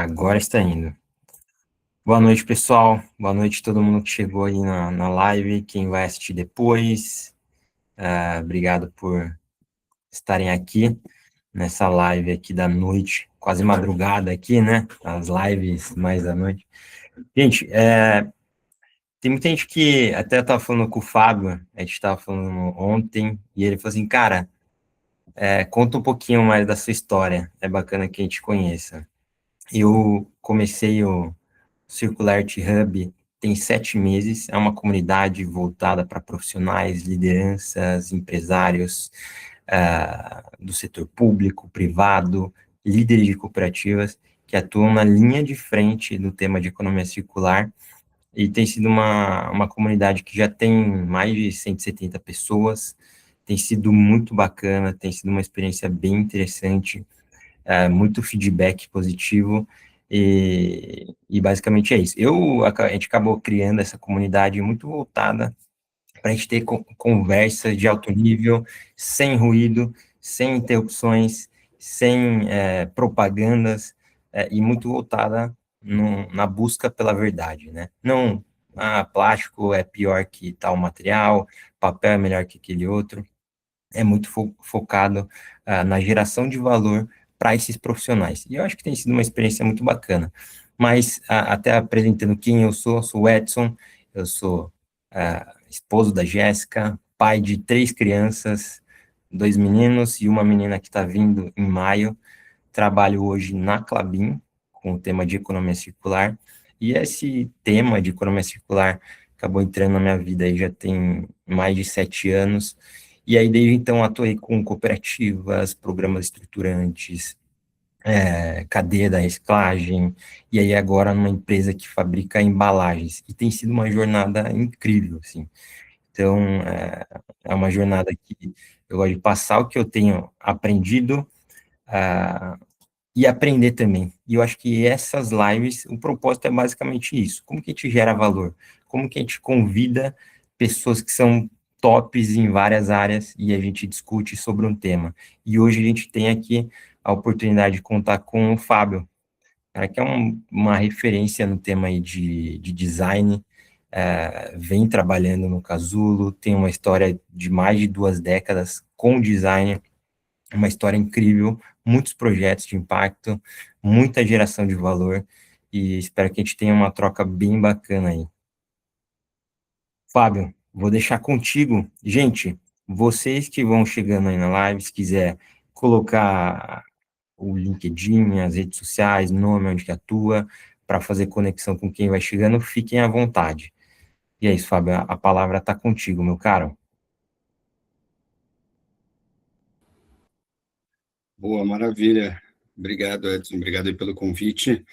Agora está indo. Boa noite, pessoal. Boa noite a todo mundo que chegou aí na live, quem vai assistir depois. Obrigado por estarem aqui nessa live aqui da noite, quase madrugada aqui, né? As lives mais da noite. Gente, tem muita gente que até estava falando com o Fábio, a gente estava falando ontem, e ele falou assim, cara, conta um pouquinho mais da sua história, é bacana que a gente conheça. Eu comecei o Circular Art Hub tem 7 meses, é uma comunidade voltada para profissionais, lideranças, empresários do setor público, privado, líderes de cooperativas que atuam na linha de frente do tema de economia circular, e tem sido uma comunidade que já tem mais de 170 pessoas, tem sido muito bacana, tem sido uma experiência bem interessante, muito feedback positivo, e basicamente é isso. A gente acabou criando essa comunidade muito voltada para a gente ter conversas de alto nível, sem ruído, sem interrupções, sem propagandas, e muito voltada na busca pela verdade, né? Não, plástico é pior que tal material, papel é melhor que aquele outro, é muito focado na geração de valor para esses profissionais. E eu acho que tem sido uma experiência muito bacana. Mas, até apresentando quem eu sou o Edson, eu sou esposo da Jéssica, pai de 3 crianças, 2 meninos e uma menina que está vindo em maio. Trabalho hoje na Klabin, com o tema de economia circular, e esse tema de economia circular acabou entrando na minha vida aí já tem mais de 7 anos, e aí desde então atuei com cooperativas, programas estruturantes, cadeia da reciclagem, e aí agora numa empresa que fabrica embalagens, e tem sido uma jornada incrível, assim. Então, é uma jornada que eu gosto de passar o que eu tenho aprendido, e aprender também. E eu acho que essas lives, o propósito é basicamente isso. Como que a gente gera valor? Como que a gente convida pessoas que são tops em várias áreas e a gente discute sobre um tema. E hoje a gente tem aqui a oportunidade de contar com o Fábio, cara, que é uma referência no tema aí de design, vem trabalhando no Casulo, tem uma história de mais de 2 décadas com design, uma história incrível, muitos projetos de impacto, muita geração de valor, e espero que a gente tenha uma troca bem bacana aí. Fábio, vou deixar contigo. Gente, vocês que vão chegando aí na live, se quiser colocar o LinkedIn, as redes sociais, nome, onde que atua, para fazer conexão com quem vai chegando, fiquem à vontade. E é isso, Fábio, a palavra está contigo, meu caro. Boa, maravilha. Obrigado, Edson. Obrigado aí pelo convite.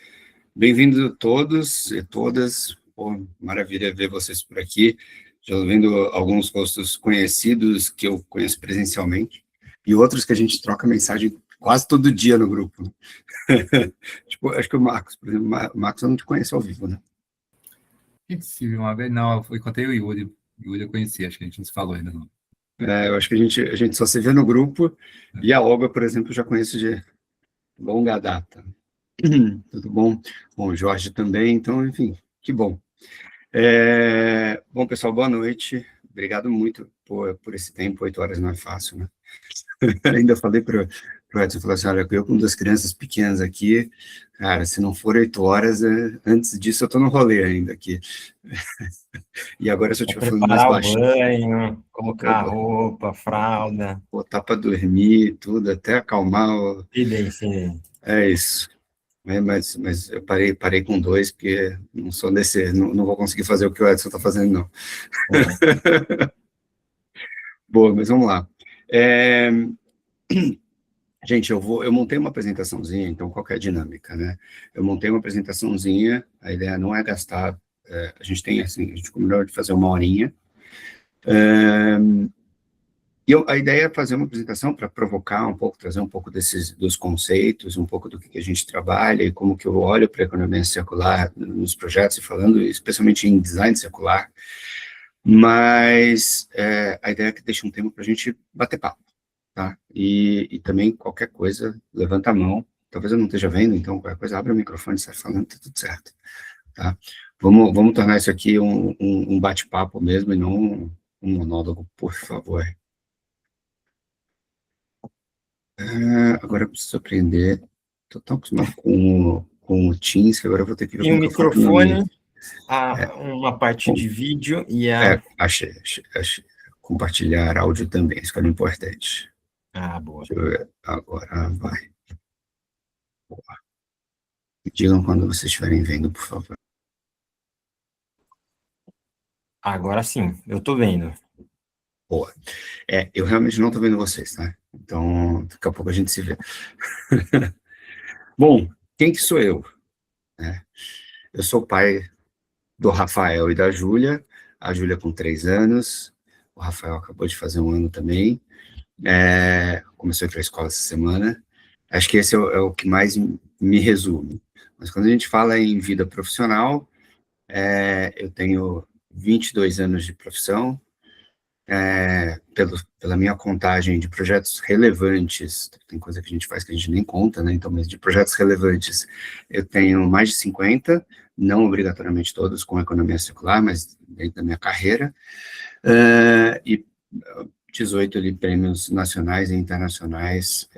Bem-vindos todos e todas. Pô, maravilha ver vocês por aqui. Já vendo alguns rostos conhecidos que eu conheço presencialmente e outros que a gente troca mensagem quase todo dia no grupo, né? Tipo, acho que o Marcos, por exemplo, o Marcos eu não te conheço ao vivo, né? A gente se viu uma vez, não, eu encontrei o Yuri. O Yuri eu conheci, acho que a gente não se falou ainda, não. Eu acho que a gente só se vê no grupo, e a Olga, por exemplo, eu já conheço de longa data. Tudo bom? Bom, o Jorge também, então, enfim, que bom. Bom, pessoal, boa noite. Obrigado muito por esse tempo, 8 horas não é fácil, né? Ainda falei para o Edson, falei assim, olha, eu com 2 crianças pequenas aqui, cara, se não for 8 horas, antes disso eu estou no rolê ainda aqui. E agora se eu estiver falando mais Preparar o baixinho, banho, colocar a roupa, fralda. botar para dormir, tudo, até acalmar, Sim. é isso. Mas eu parei com 2, porque não sou desse, não vou conseguir fazer o que o Edson está fazendo, não. Uhum. Boa, mas vamos lá. Gente, eu montei uma apresentaçãozinha, então qual que é a dinâmica, né? Eu montei uma apresentaçãozinha, a ideia não é gastar, a gente tem assim, a gente combinou de fazer 1 horinha, e a ideia é fazer uma apresentação para provocar um pouco, trazer um pouco dos conceitos, um pouco do que a gente trabalha e como que eu olho para a economia circular nos projetos, e falando especialmente em design circular, mas a ideia é que deixe um tempo para a gente bater papo, tá? E também qualquer coisa, levanta a mão, talvez eu não esteja vendo, então qualquer coisa, abre o microfone, sai falando, tá tudo certo, tá? Vamos tornar isso aqui um bate-papo mesmo, e não um monólogo, por favor. Agora eu preciso aprender, estou tão acostumado com o Teams, que agora eu vou ter que ver Tem um como que eu faço no microfone, uma parte de vídeo e a... achei. Compartilhar áudio também, isso que é importante. Boa. Deixa eu ver, agora vai. Boa. Me digam quando vocês estiverem vendo, por favor. Agora sim, eu tô vendo. Boa. Eu realmente não estou vendo vocês, tá? Então, daqui a pouco a gente se vê. Bom, quem que sou eu? Eu sou o pai do Rafael e da Júlia, a Júlia com 3 anos, o Rafael acabou de fazer 1 ano também, começou a ir para a escola essa semana. Acho que esse é o que mais me resume. Mas quando a gente fala em vida profissional, eu tenho 22 anos de profissão, pela minha contagem de projetos relevantes, tem coisa que a gente faz que a gente nem conta, né? Então, mas de projetos relevantes, eu tenho mais de 50, não obrigatoriamente todos com economia circular, mas dentro da minha carreira, e 18 ali, prêmios nacionais e internacionais,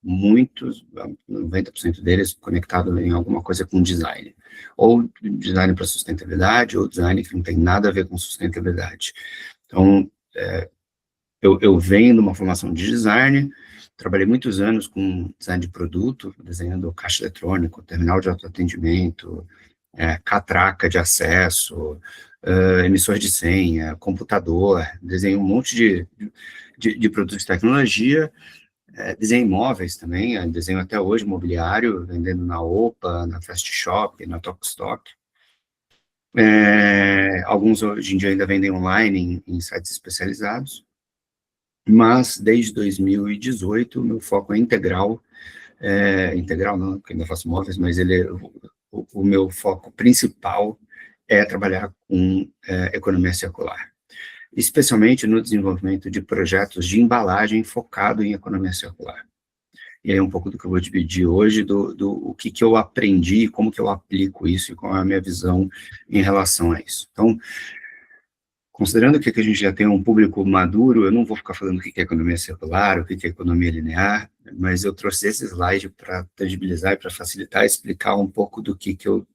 muitos, 90% deles conectados em alguma coisa com design, ou design para sustentabilidade, ou design que não tem nada a ver com sustentabilidade. Então, eu venho de uma formação de design, trabalhei muitos anos com design de produto, desenhando caixa eletrônico, terminal de autoatendimento, catraca de acesso, emissor de senha, computador, desenho um monte de produtos de tecnologia, desenho imóveis também, desenho até hoje mobiliário, vendendo na OPA, na Fast Shop, na Tokstok. Alguns hoje em dia ainda vendem online em sites especializados, mas desde 2018 meu foco é integral não, porque ainda faço móveis, mas o meu foco principal é trabalhar com economia circular, especialmente no desenvolvimento de projetos de embalagem focado em economia circular. E aí um pouco do que eu vou dividir hoje, o que eu aprendi, como que eu aplico isso e qual é a minha visão em relação a isso. Então, considerando que a gente já tem um público maduro, eu não vou ficar falando o que é economia circular, o que é economia linear, mas eu trouxe esse slide para tangibilizar e para facilitar, explicar um pouco do que eu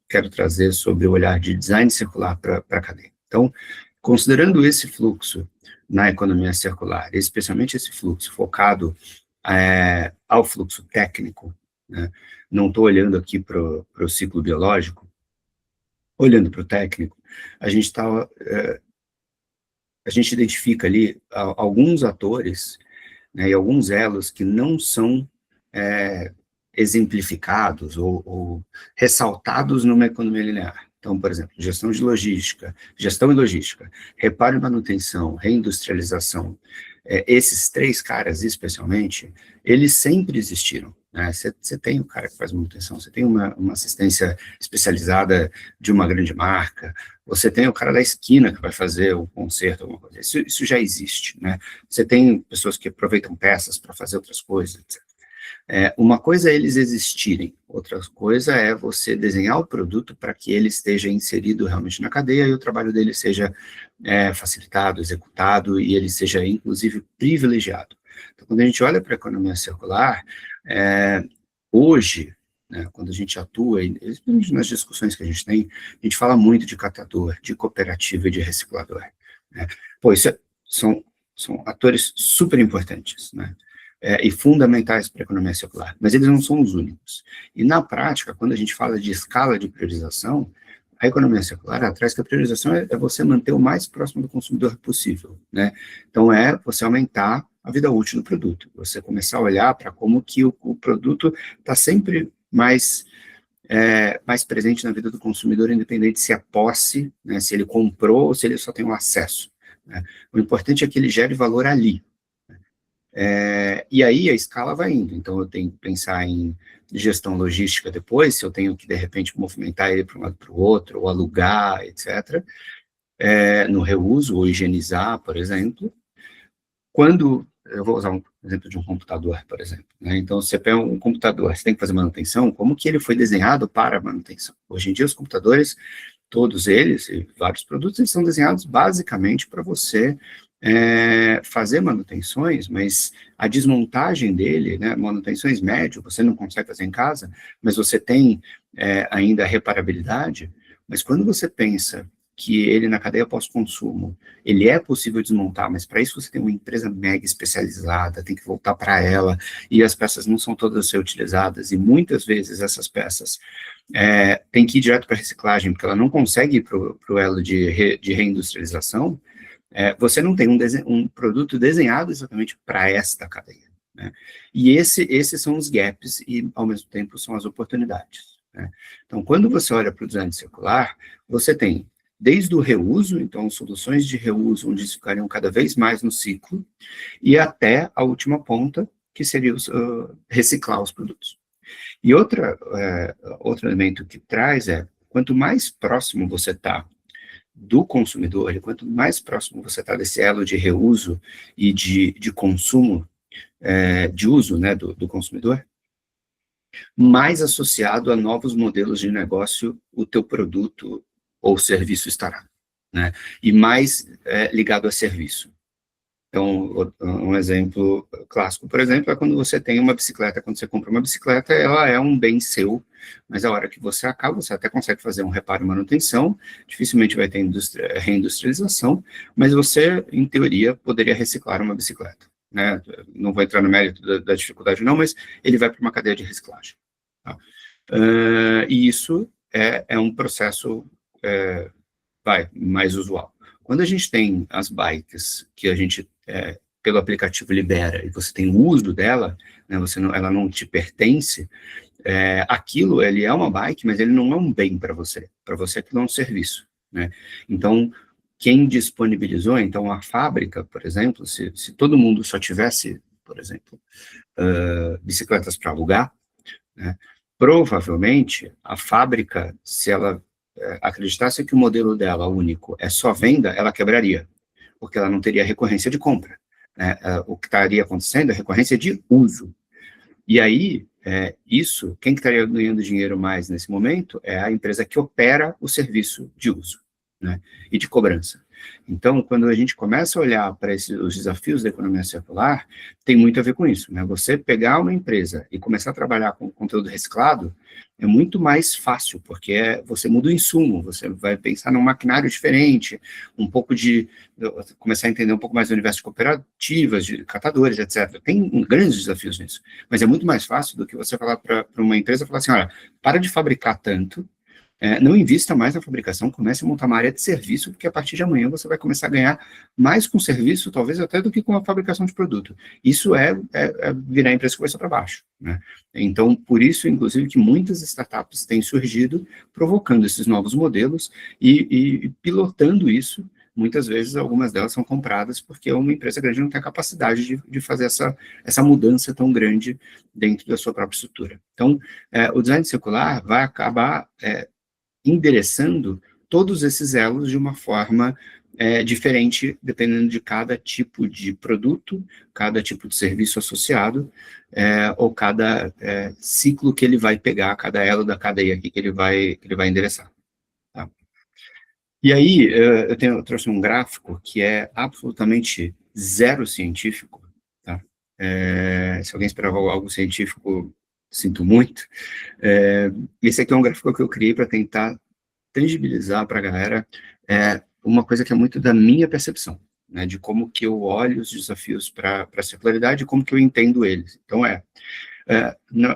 quero trazer sobre o olhar de design circular para a cadeia. Então, considerando esse fluxo na economia circular, especialmente esse fluxo focado ao fluxo técnico, né? Não estou olhando aqui para o ciclo biológico, olhando para o técnico, a gente identifica ali alguns atores, né, e alguns elos que não são exemplificados ou ressaltados numa economia linear. Então, por exemplo, gestão e logística, reparo e manutenção, reindustrialização, esses 3 caras especialmente, eles sempre existiram. Você tem o cara que faz manutenção, você tem uma assistência especializada de uma grande marca, você tem o cara da esquina que vai fazer o conserto, alguma coisa. Isso já existe, né? Você tem pessoas que aproveitam peças para fazer outras coisas, etc. Uma coisa é eles existirem, outra coisa é você desenhar o produto para que ele esteja inserido realmente na cadeia e o trabalho dele seja facilitado, executado e ele seja, inclusive, privilegiado. Então, quando a gente olha para a economia circular, hoje, né, quando a gente atua, nas discussões que a gente tem, a gente fala muito de catador, de cooperativa e de reciclador. Né? Isso são atores super importantes, né? E fundamentais para a economia circular, mas eles não são os únicos. E na prática, quando a gente fala de escala de priorização, a economia circular traz que a priorização é você manter o mais próximo do consumidor possível, né? Então, você aumentar a vida útil do produto, você começar a olhar para como que o produto está sempre mais presente na vida do consumidor, independente se é posse, né, se ele comprou ou se ele só tem o acesso. Né? O importante é que ele gere valor ali. E aí a escala vai indo, então eu tenho que pensar em gestão logística depois, se eu tenho que, de repente, movimentar ele para um lado para o outro, ou alugar, etc., no reuso, ou higienizar, por exemplo. Quando eu vou usar um exemplo de um computador, por exemplo, né? Então, você pega um computador, você tem que fazer manutenção, como que ele foi desenhado para manutenção? Hoje em dia, os computadores, todos eles, e vários produtos, eles são desenhados basicamente para você fazer manutenções, mas a desmontagem dele, né, manutenções médio, você não consegue fazer em casa, mas você tem ainda a reparabilidade, mas quando você pensa que ele na cadeia pós-consumo, ele é possível desmontar, mas para isso você tem uma empresa mega especializada, tem que voltar para ela, e as peças não são todas ser utilizadas, e muitas vezes essas peças têm que ir direto para reciclagem, porque ela não consegue ir para o elo de reindustrialização, você não tem um produto desenhado exatamente para esta cadeia, né? E esses são os gaps e, ao mesmo tempo, são as oportunidades, né? Então, quando você olha para o design circular, você tem desde o reuso, então, soluções de reuso onde ficariam cada vez mais no ciclo, e até a última ponta, que seria reciclar os produtos. E outro elemento que traz quanto mais próximo você está do consumidor, e quanto mais próximo você está desse elo de reuso e de consumo, de uso, né, do consumidor, mais associado a novos modelos de negócio o teu produto ou serviço estará, né, e mais ligado a serviço. Então, um exemplo clássico, por exemplo, é quando você tem uma bicicleta. Quando você compra uma bicicleta, ela é um bem seu, mas a hora que você acaba, você até consegue fazer um reparo e manutenção, dificilmente vai ter reindustrialização, mas você, em teoria, poderia reciclar uma bicicleta, né? Não vou entrar no mérito da dificuldade não, mas ele vai para uma cadeia de reciclagem, tá? E isso é um processo mais usual. Quando a gente tem as bikes que a gente, pelo aplicativo, libera, e você tem o uso dela, né, ela não te pertence, aquilo, ele é uma bike, mas ele não é um bem para você aquilo é um serviço, né? Então, quem disponibilizou, então, a fábrica, por exemplo, se todo mundo só tivesse, por exemplo, bicicletas para alugar, né, provavelmente, a fábrica, se ela acreditasse que o modelo dela único é só venda, ela quebraria, porque ela não teria recorrência de compra, né? O que estaria acontecendo é recorrência de uso. E aí, quem que estaria ganhando dinheiro mais nesse momento é a empresa que opera o serviço de uso, né, e de cobrança. Então, quando a gente começa a olhar para os desafios da economia circular, tem muito a ver com isso, né? Você pegar uma empresa e começar a trabalhar com conteúdo reciclado é muito mais fácil, porque você muda o insumo, você vai pensar num maquinário diferente, começar a entender um pouco mais do universo de cooperativas, de catadores, etc. Tem grandes desafios nisso, mas é muito mais fácil do que você falar para uma empresa, falar assim, olha, para de fabricar tanto, não invista mais na fabricação, comece a montar uma área de serviço, porque a partir de amanhã você vai começar a ganhar mais com serviço, talvez até do que com a fabricação de produto. Isso virar a empresa que vai para baixo, né? Então, por isso, inclusive, que muitas startups têm surgido, provocando esses novos modelos e pilotando isso. Muitas vezes, algumas delas são compradas porque uma empresa grande não tem a capacidade de fazer essa mudança tão grande dentro da sua própria estrutura. Então, o design circular vai acabar endereçando todos esses elos de uma forma diferente, dependendo de cada tipo de produto, cada tipo de serviço associado, ou cada ciclo que ele vai pegar, cada elo da cadeia aqui que ele vai endereçar. Tá? E aí, eu trouxe um gráfico que é absolutamente zero científico, tá? Se alguém esperava algo científico, sinto muito. Esse aqui é um gráfico que eu criei para tentar tangibilizar para a galera uma coisa que é muito da minha percepção, né, de como que eu olho os desafios para a circularidade e como que eu entendo eles. Então,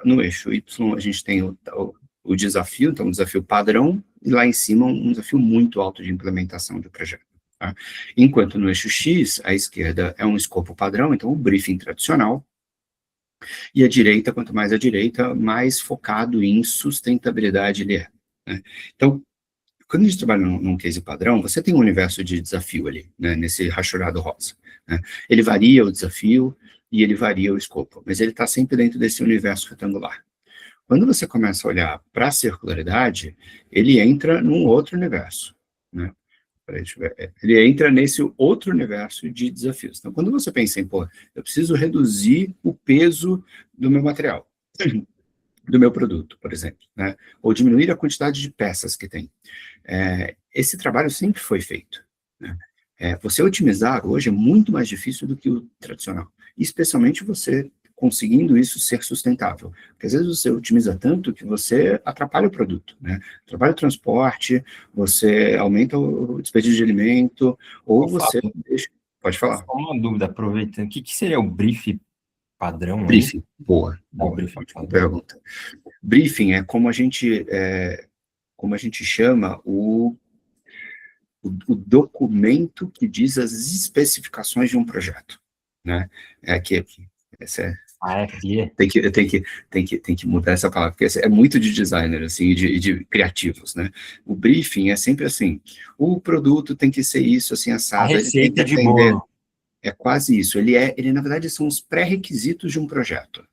no eixo Y, a gente tem o desafio, então, um desafio padrão, e lá em cima, um desafio muito alto de implementação do projeto. Tá? Enquanto no eixo X, à esquerda é um escopo padrão, então, o briefing tradicional, e a direita, quanto mais à direita, mais focado em sustentabilidade ele é. Né? Então, quando a gente trabalha num case padrão, você tem um universo de desafio ali, né, nesse rachurado rosa. Né? Ele varia o desafio e ele varia o escopo, mas ele está sempre dentro desse universo retangular. Quando você começa a olhar para a circularidade, ele entra num outro universo. Né? Ele entra nesse outro universo de desafios. Então, quando você pensa em, pô, eu preciso reduzir o peso do meu material, do meu produto, por exemplo, né? Ou diminuir a quantidade de peças que tem. Esse trabalho sempre foi feito, né? Você otimizar hoje é muito mais difícil do que o tradicional, especialmente você conseguindo isso ser sustentável, porque às vezes você otimiza tanto que você atrapalha o produto, né? Atrapalha o transporte, você aumenta o desperdício de alimento, ou você deixa... Pode falar. Só uma dúvida, aproveitando, o que seria o brief padrão aí? Briefing, boa, Briefing ótima pergunta. Briefing é como a gente chama o documento que diz as especificações de um projeto, né? AFE. Tem que mudar essa palavra, porque é muito de designer, assim, e de criativos, né? O briefing é sempre assim, o produto tem que ser isso, assim, assado. A receita de atender, bolo. É quase isso. Ele, na verdade, são os pré-requisitos de um projeto,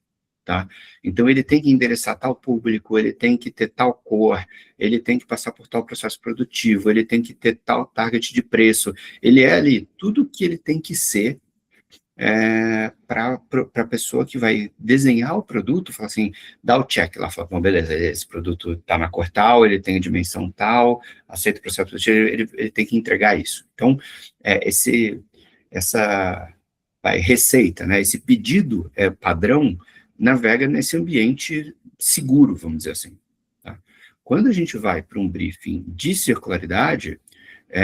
tá? Então, ele tem que endereçar tal público, ele tem que ter tal cor, ele tem que passar por tal processo produtivo, ele tem que ter tal target de preço. Ele é ali tudo que ele tem que ser para a pessoa que vai desenhar o produto, fala assim, dá o check lá, fala, bom, beleza, esse produto está na cor tal, ele tem a dimensão tal, aceita o processo produtivo, ele tem que entregar isso. Então, essa receita, né, esse pedido padrão, navega nesse ambiente seguro, vamos dizer assim. Tá? Quando a gente vai para um briefing de circularidade,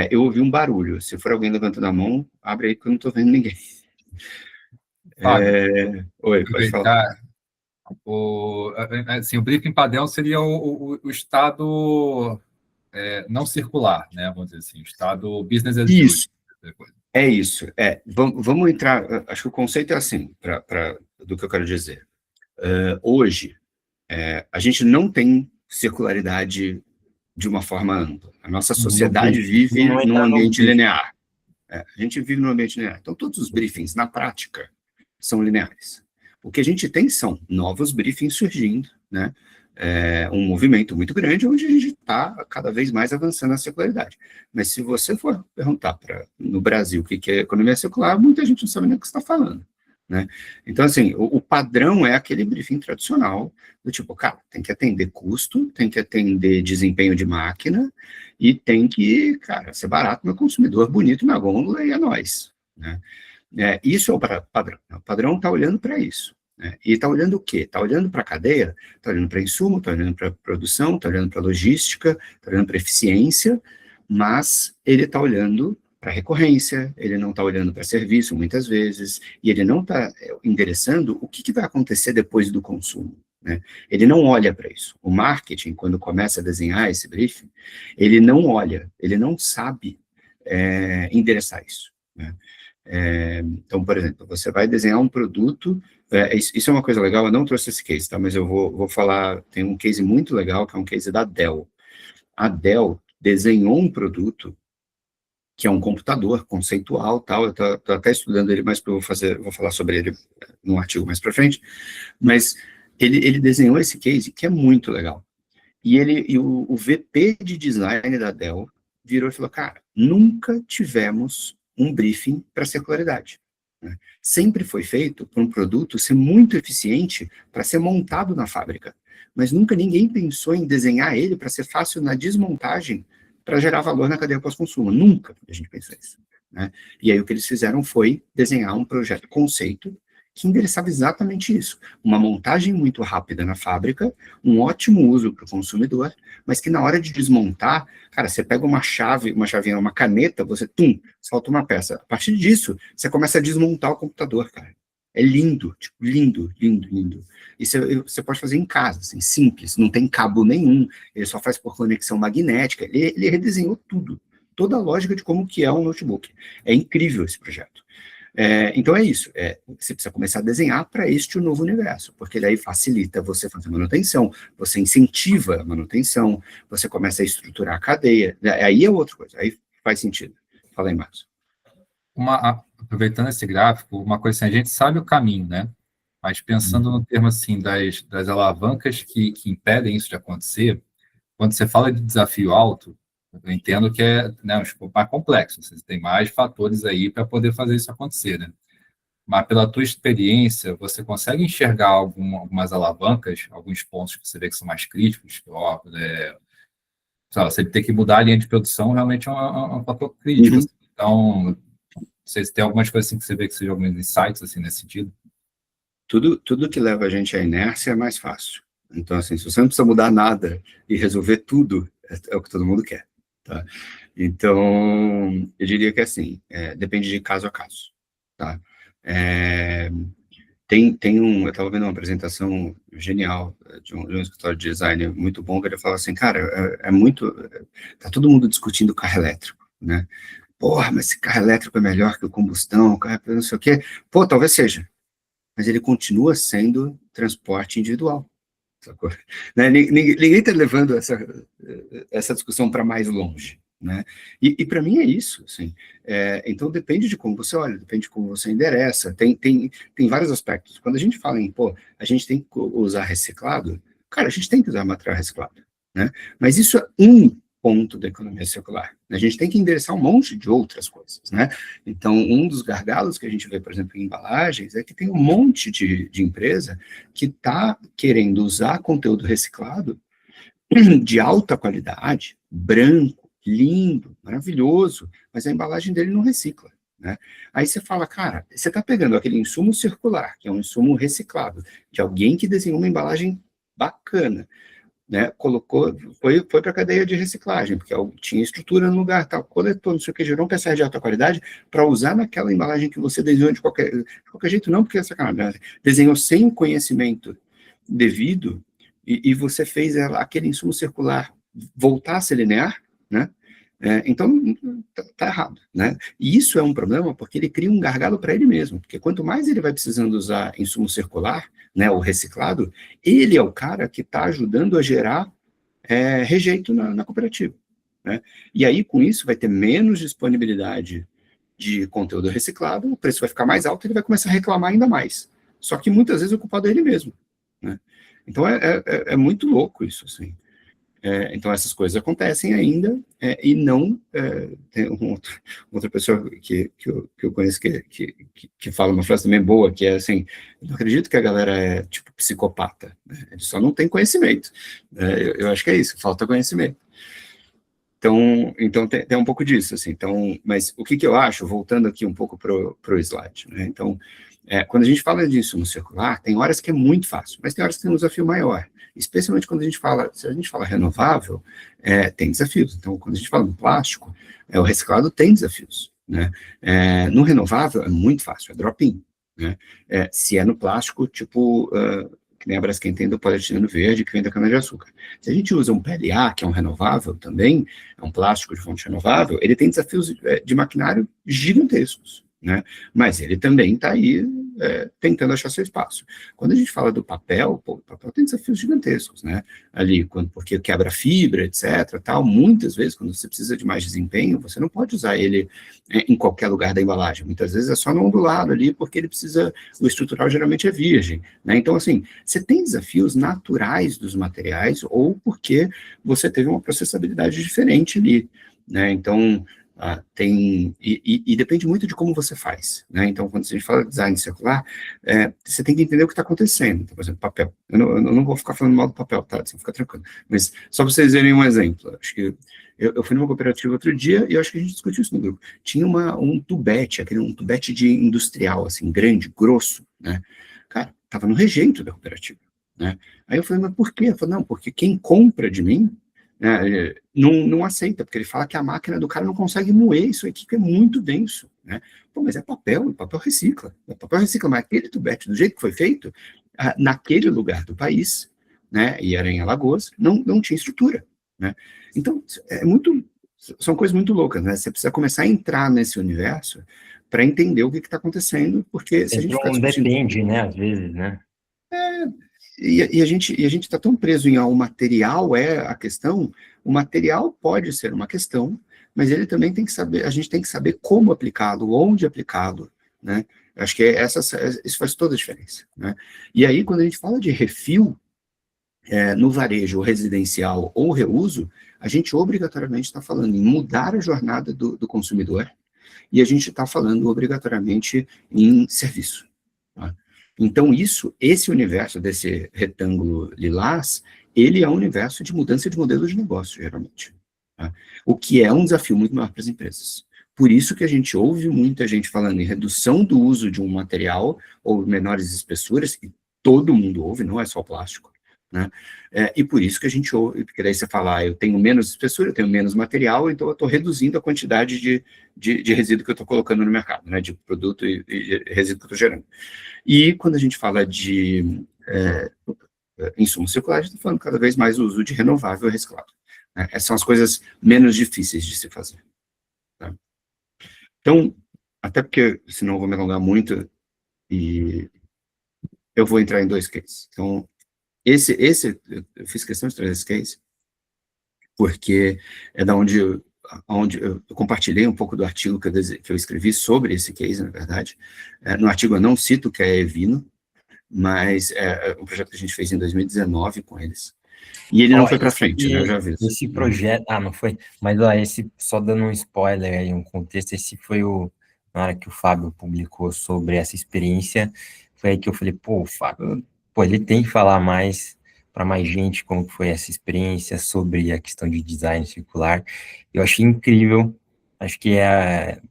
eu ouvi um barulho. Se for alguém levantando a mão, abre aí que eu não estou vendo ninguém. Oi, pode falar. Assim, o briefing padrão seria o estado não circular, né? Vamos dizer assim, o estado business as usual. Isso. É isso. Vamos entrar. Acho que o conceito é assim, do que eu quero dizer. Hoje, a gente não tem circularidade de uma forma ampla. A nossa sociedade vive num ambiente linear. A gente vive num ambiente linear. Então, todos os briefings, na prática, são lineares. O que a gente tem são novos briefings surgindo, né? Um movimento muito grande, onde a gente está cada vez mais avançando na circularidade. Mas se você for perguntar no Brasil o que é economia circular, muita gente não sabe nem o que você está falando, né? Então, assim, o padrão é aquele briefing tradicional, do tipo, cara, tem que atender custo, tem que atender desempenho de máquina, e tem que, cara, ser barato meu consumidor, bonito na gôndola, e é nóis, né? Isso é o padrão. O padrão está olhando para isso. E está olhando o quê? Está olhando para a cadeia, está olhando para insumo, está olhando para produção, está olhando para logística, está olhando para eficiência, mas ele está olhando para recorrência, ele não está olhando para serviço, muitas vezes, e ele não está endereçando o que vai acontecer depois do consumo, né? Ele não olha para isso. O marketing, quando começa a desenhar esse briefing, ele não olha, ele não sabe endereçar isso, né? Então, por exemplo, você vai desenhar um produto, isso é uma coisa legal, eu não trouxe esse case, tá? Mas eu vou falar, tem um case muito legal, que é um case da Dell. A Dell desenhou um produto que é um computador conceitual, tal, eu estou até estudando ele, mas eu vou falar sobre ele num artigo mais para frente, mas ele desenhou esse case, que é muito legal. E o VP de design da Dell virou e falou, cara, nunca tivemos um briefing para circularidade, né? Sempre foi feito para um produto ser muito eficiente para ser montado na fábrica, mas nunca ninguém pensou em desenhar ele para ser fácil na desmontagem, para gerar valor na cadeia pós-consumo. Nunca a gente pensou isso, né? E aí o que eles fizeram foi desenhar um projeto conceito que endereçava exatamente isso. Uma montagem muito rápida na fábrica, um ótimo uso para o consumidor, mas que na hora de desmontar, cara, você pega uma chavinha, uma caneta, você, solta uma peça. A partir disso, você começa a desmontar o computador, cara. É lindo, tipo, lindo, lindo, lindo. Isso você pode fazer em casa, assim, simples, não tem cabo nenhum, ele só faz por conexão magnética, ele redesenhou tudo, toda a lógica de como que é um notebook. É incrível esse projeto. Então é isso, você precisa começar a desenhar para este novo universo, porque daí facilita você fazer manutenção, você incentiva a manutenção, você começa a estruturar a cadeia, aí é outra coisa, aí faz sentido. Fala aí, Marcos. Aproveitando esse gráfico, uma coisa assim, a gente sabe o caminho, né? Mas pensando no termo assim das alavancas que impedem isso de acontecer, quando você fala de desafio alto, Eu entendo que é, né, um escopo mais complexo, você tem mais fatores aí para poder fazer isso acontecer, né? Mas pela tua experiência, você consegue enxergar algumas alavancas, alguns pontos que você vê que são mais críticos? Ó, sei lá, você ter que mudar a linha de produção realmente é um fator crítico. Assim. Então, não sei se tem algumas coisas assim que você vê que sejam alguns insights assim, nesse sentido. Tudo que leva a gente à inércia é mais fácil. Então, assim, se você não precisa mudar nada e resolver tudo, é o que todo mundo quer. Tá? Então, eu diria que assim, depende de caso a caso. Tá? Eu estava vendo uma apresentação genial de um escritório de design muito bom, que ele falava assim, cara, tá todo mundo discutindo carro elétrico, né? Porra, mas esse carro elétrico é melhor que o combustão, carro não sei o quê. Pô, talvez seja, mas ele continua sendo transporte individual. Sacou? Né? Ninguém está levando essa discussão para mais longe. Né? E para mim é isso. Assim. Então depende de como você olha, depende de como você endereça. Tem vários aspectos. Quando a gente fala em, a gente tem que usar reciclado, cara, a gente tem que usar material reciclado. Né? Mas isso é um ponto da economia circular. A gente tem que endereçar um monte de outras coisas, né? Então, um dos gargalos que a gente vê, por exemplo, em embalagens, é que tem um monte de empresa que está querendo usar conteúdo reciclado de alta qualidade, branco, lindo, maravilhoso, mas a embalagem dele não recicla, né? Aí você fala, cara, você está pegando aquele insumo circular, que é um insumo reciclado, de alguém que desenhou uma embalagem bacana, né, foi para a cadeia de reciclagem, porque tinha estrutura no lugar, tal, coletou, não sei o que, gerou um PCR de alta qualidade para usar naquela embalagem que você desenhou de qualquer jeito, não, porque é sacanagem, desenhou sem o conhecimento devido, e você fez aquele insumo circular voltar a ser linear, né? Então, tá errado, né? E isso é um problema porque ele cria um gargalo para ele mesmo, porque quanto mais ele vai precisando usar insumo circular, né, o reciclado, ele é o cara que está ajudando a gerar rejeito na cooperativa, né? E aí, com isso, vai ter menos disponibilidade de conteúdo reciclado, o preço vai ficar mais alto e ele vai começar a reclamar ainda mais. Só que muitas vezes o culpado é ele mesmo, né? Então, é muito louco isso, assim. Então, essas coisas acontecem ainda, e não... tem outra pessoa que eu conheço que fala uma frase também boa, que é assim, eu não acredito que a galera é, tipo, psicopata, né? Eles só não tem conhecimento. Eu acho que é isso, falta conhecimento. Então tem um pouco disso, assim. Então, mas o que eu acho, voltando aqui um pouco para o slide, né? Então, quando a gente fala de insumo circular, tem horas que é muito fácil, mas tem horas que tem um desafio maior. Especialmente quando se a gente fala renovável, tem desafios. Então, quando a gente fala do plástico, o reciclado tem desafios, né? No renovável é muito fácil, é drop-in, né? Se é no plástico, tipo, que nem a Braskem tem do polietileno verde, que vem da cana-de-açúcar. Se a gente usa um PLA, que é um renovável também, é um plástico de fonte renovável, ele tem desafios de maquinário gigantescos, né? Mas ele também está aí tentando achar seu espaço. Quando a gente fala do papel, o papel tem desafios gigantescos, né? Ali, porque quebra fibra, etc., tal, muitas vezes, quando você precisa de mais desempenho, você não pode usar ele em qualquer lugar da embalagem. Muitas vezes é só no ondulado ali, porque ele precisa, o estrutural geralmente é virgem, né? Então, assim, você tem desafios naturais dos materiais, ou porque você teve uma processabilidade diferente ali, né? Então, e depende muito de como você faz, né? Então, quando a gente fala de design circular, você tem que entender o que está acontecendo. Então, por exemplo, papel. Eu não vou ficar falando mal do papel, tá? Assim, fica tranquilo. Mas, só para vocês verem um exemplo, acho que eu fui numa cooperativa outro dia e eu acho que a gente discutiu isso no grupo. Tinha um tubete, um tubete de industrial, assim, grande, grosso, né? Cara, estava no rejeito da cooperativa, né? Aí eu falei, mas por quê? Eu falei, não, porque quem compra de mim, né, não aceita, porque ele fala que a máquina do cara não consegue moer isso aqui, que é muito denso, né? Pô, mas é papel, o papel recicla. O papel recicla, mas aquele tubete, do jeito que foi feito, naquele lugar do país, né, e era em Alagoas, não tinha estrutura, né? Então, são coisas muito loucas, né? Você precisa começar a entrar nesse universo para entender o que está acontecendo, porque se a gente ficar discutindo... Depende, né, às vezes, né? E a gente está tão preso em o material é a questão, o material pode ser uma questão, mas ele também tem que saber, a gente tem que saber como aplicá-lo, onde aplicá-lo, né? Acho que isso faz toda a diferença, né? E aí, quando a gente fala de refil, no varejo ou residencial ou reuso, a gente obrigatoriamente está falando em mudar a jornada do consumidor e a gente está falando obrigatoriamente em serviço. Tá? Então, esse universo desse retângulo lilás, ele é um universo de mudança de modelo de negócio, geralmente. Tá? O que é um desafio muito maior para as empresas. Por isso que a gente ouve muita gente falando em redução do uso de um material ou menores espessuras, e todo mundo ouve, não é só o plástico. Né? E por isso que a gente ouve, porque daí você fala, eu tenho menos espessura, eu tenho menos material, então eu estou reduzindo a quantidade de resíduo que eu estou colocando no mercado, né, de produto e resíduo que eu estou gerando. E quando a gente fala de insumos circulares, a gente está falando cada vez mais o uso de renovável e reciclável. Né? Essas são as coisas menos difíceis de se fazer. Tá? Então, até porque, senão eu vou me alongar muito, e eu vou entrar em 2 cases. Então, eu fiz questão de trazer esse case, porque é da onde eu compartilhei um pouco do artigo que eu escrevi sobre esse case, na verdade. No artigo eu não cito que é Evino, mas é um projeto que a gente fez em 2019 com eles. E ele não foi para frente, né? Eu já vi. Esse projeto, não foi, mas só dando um spoiler aí, um contexto, esse foi na hora que o Fábio publicou sobre essa experiência, foi aí que eu falei, o Fábio, ele tem que falar mais para mais gente como foi essa experiência sobre a questão de design circular. Eu achei incrível, acho que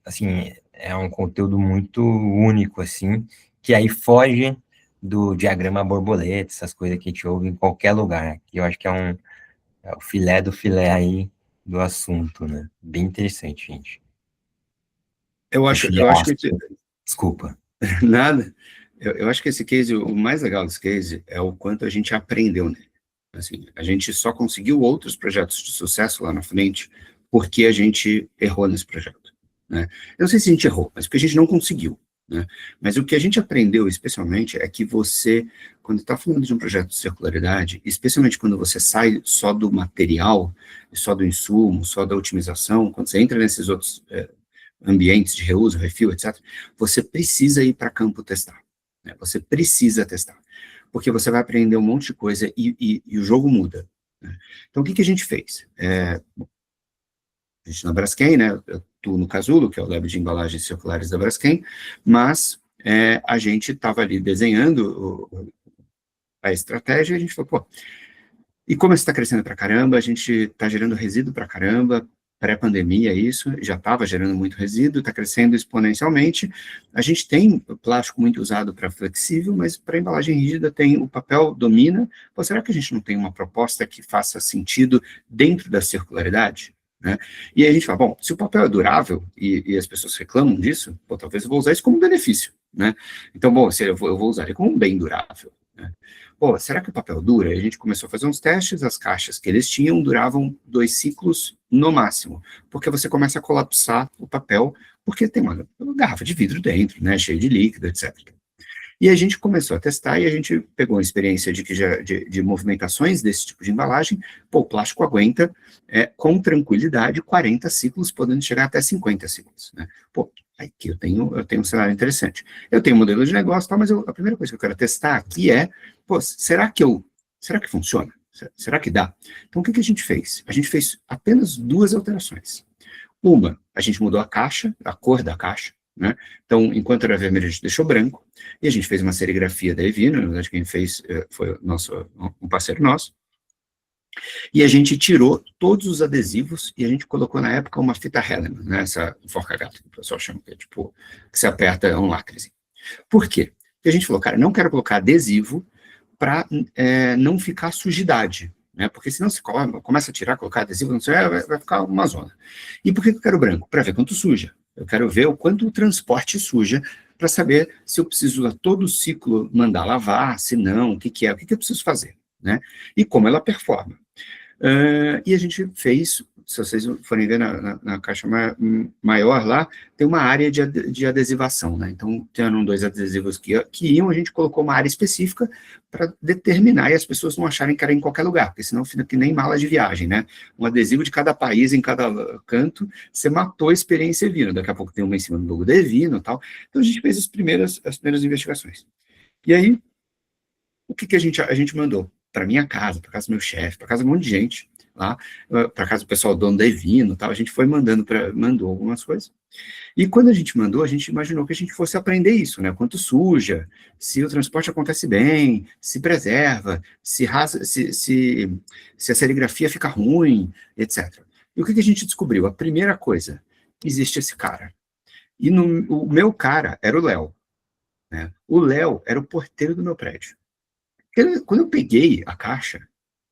assim, é um conteúdo muito único, assim, que aí foge do diagrama borboleta, essas coisas que a gente ouve em qualquer lugar. Eu acho que é o filé do filé aí do assunto, né? Bem interessante, gente. Eu acho que... Desculpa. Nada. Eu acho que esse case, o mais legal desse case é o quanto a gente aprendeu nele. Assim, a gente só conseguiu outros projetos de sucesso lá na frente porque a gente errou nesse projeto. Né? Eu não sei se a gente errou, mas porque a gente não conseguiu. Né? Mas o que a gente aprendeu, especialmente, é que você, quando está falando de um projeto de circularidade, especialmente quando você sai só do material, só do insumo, só da otimização, quando você entra nesses outros ambientes de reuso, refil, etc., você precisa ir para campo testar. Né? Você precisa testar. Porque você vai aprender um monte de coisa e o jogo muda. Né? Então, o que a gente fez? A gente na Braskem, né? Eu estou no Casulo, que é o lab de embalagens circulares da Braskem, mas a gente estava ali desenhando a estratégia e a gente falou, e como isso está crescendo para caramba, a gente está gerando resíduo para caramba, pré-pandemia isso, já estava gerando muito resíduo, está crescendo exponencialmente, a gente tem plástico muito usado para flexível, mas para embalagem rígida o papel domina, será que a gente não tem uma proposta que faça sentido dentro da circularidade? Né? E aí a gente fala, bom, se o papel é durável e as pessoas reclamam disso, talvez eu vou usar isso como benefício, né? Então, bom, eu vou usar ele como um bem durável, né? Será que o papel dura? A gente começou a fazer uns testes, as caixas que eles tinham duravam 2 ciclos no máximo, porque você começa a colapsar o papel, porque tem uma garrafa de vidro dentro, né, cheio de líquido, etc. E a gente começou a testar e a gente pegou a experiência de movimentações desse tipo de embalagem. O plástico aguenta com tranquilidade 40 ciclos, podendo chegar até 50 ciclos. Né? Aqui eu tenho um cenário interessante. Eu tenho um modelo de negócio, mas a primeira coisa que eu quero testar aqui é, será que funciona? Será que dá? Então, o que a gente fez? A gente fez apenas 2 alterações. Uma, a gente mudou a caixa, a cor da caixa, né? Então, enquanto era vermelho, a gente deixou branco, e a gente fez uma serigrafia da Evino, na verdade, quem fez foi um parceiro nosso, e a gente tirou todos os adesivos, e a gente colocou na época uma fita Hellman, né? Essa forca-gato, que o pessoal chama, que que você aperta um lacrezinho. Por quê? Porque a gente falou, cara, não quero colocar adesivo para não ficar sujidade, né? Porque senão você começa a tirar, colocar adesivo, não sei, vai ficar uma zona. E por que eu quero branco? Para ver quanto suja. Eu quero ver o quanto o transporte suja para saber se eu preciso a todo ciclo mandar lavar, se não, o que eu preciso fazer, né? E como ela performa. E a gente fez, se vocês forem ver na caixa maior lá, tem uma área de adesivação, né? Então, tendo 2 adesivos que iam, a gente colocou uma área específica para determinar e as pessoas não acharem que era em qualquer lugar, porque senão fica que nem mala de viagem, né? Um adesivo de cada país, em cada canto, você matou a experiência Evino. Daqui a pouco tem uma em cima do logo da Evino e tal. Então, a gente fez as primeiras investigações. E aí, o que a gente mandou? para minha casa, para casa do meu chefe, para casa de um monte de gente, lá, para casa do pessoal dono da Evino, tal, a gente foi mandou algumas coisas. E quando a gente mandou, a gente imaginou que a gente fosse aprender isso, né? Quanto suja, se o transporte acontece bem, se preserva, se a serigrafia fica ruim, etc. E o que a gente descobriu? A primeira coisa, existe esse cara. E o meu cara era o Léo, né? O Léo era o porteiro do meu prédio. Quando eu peguei a caixa,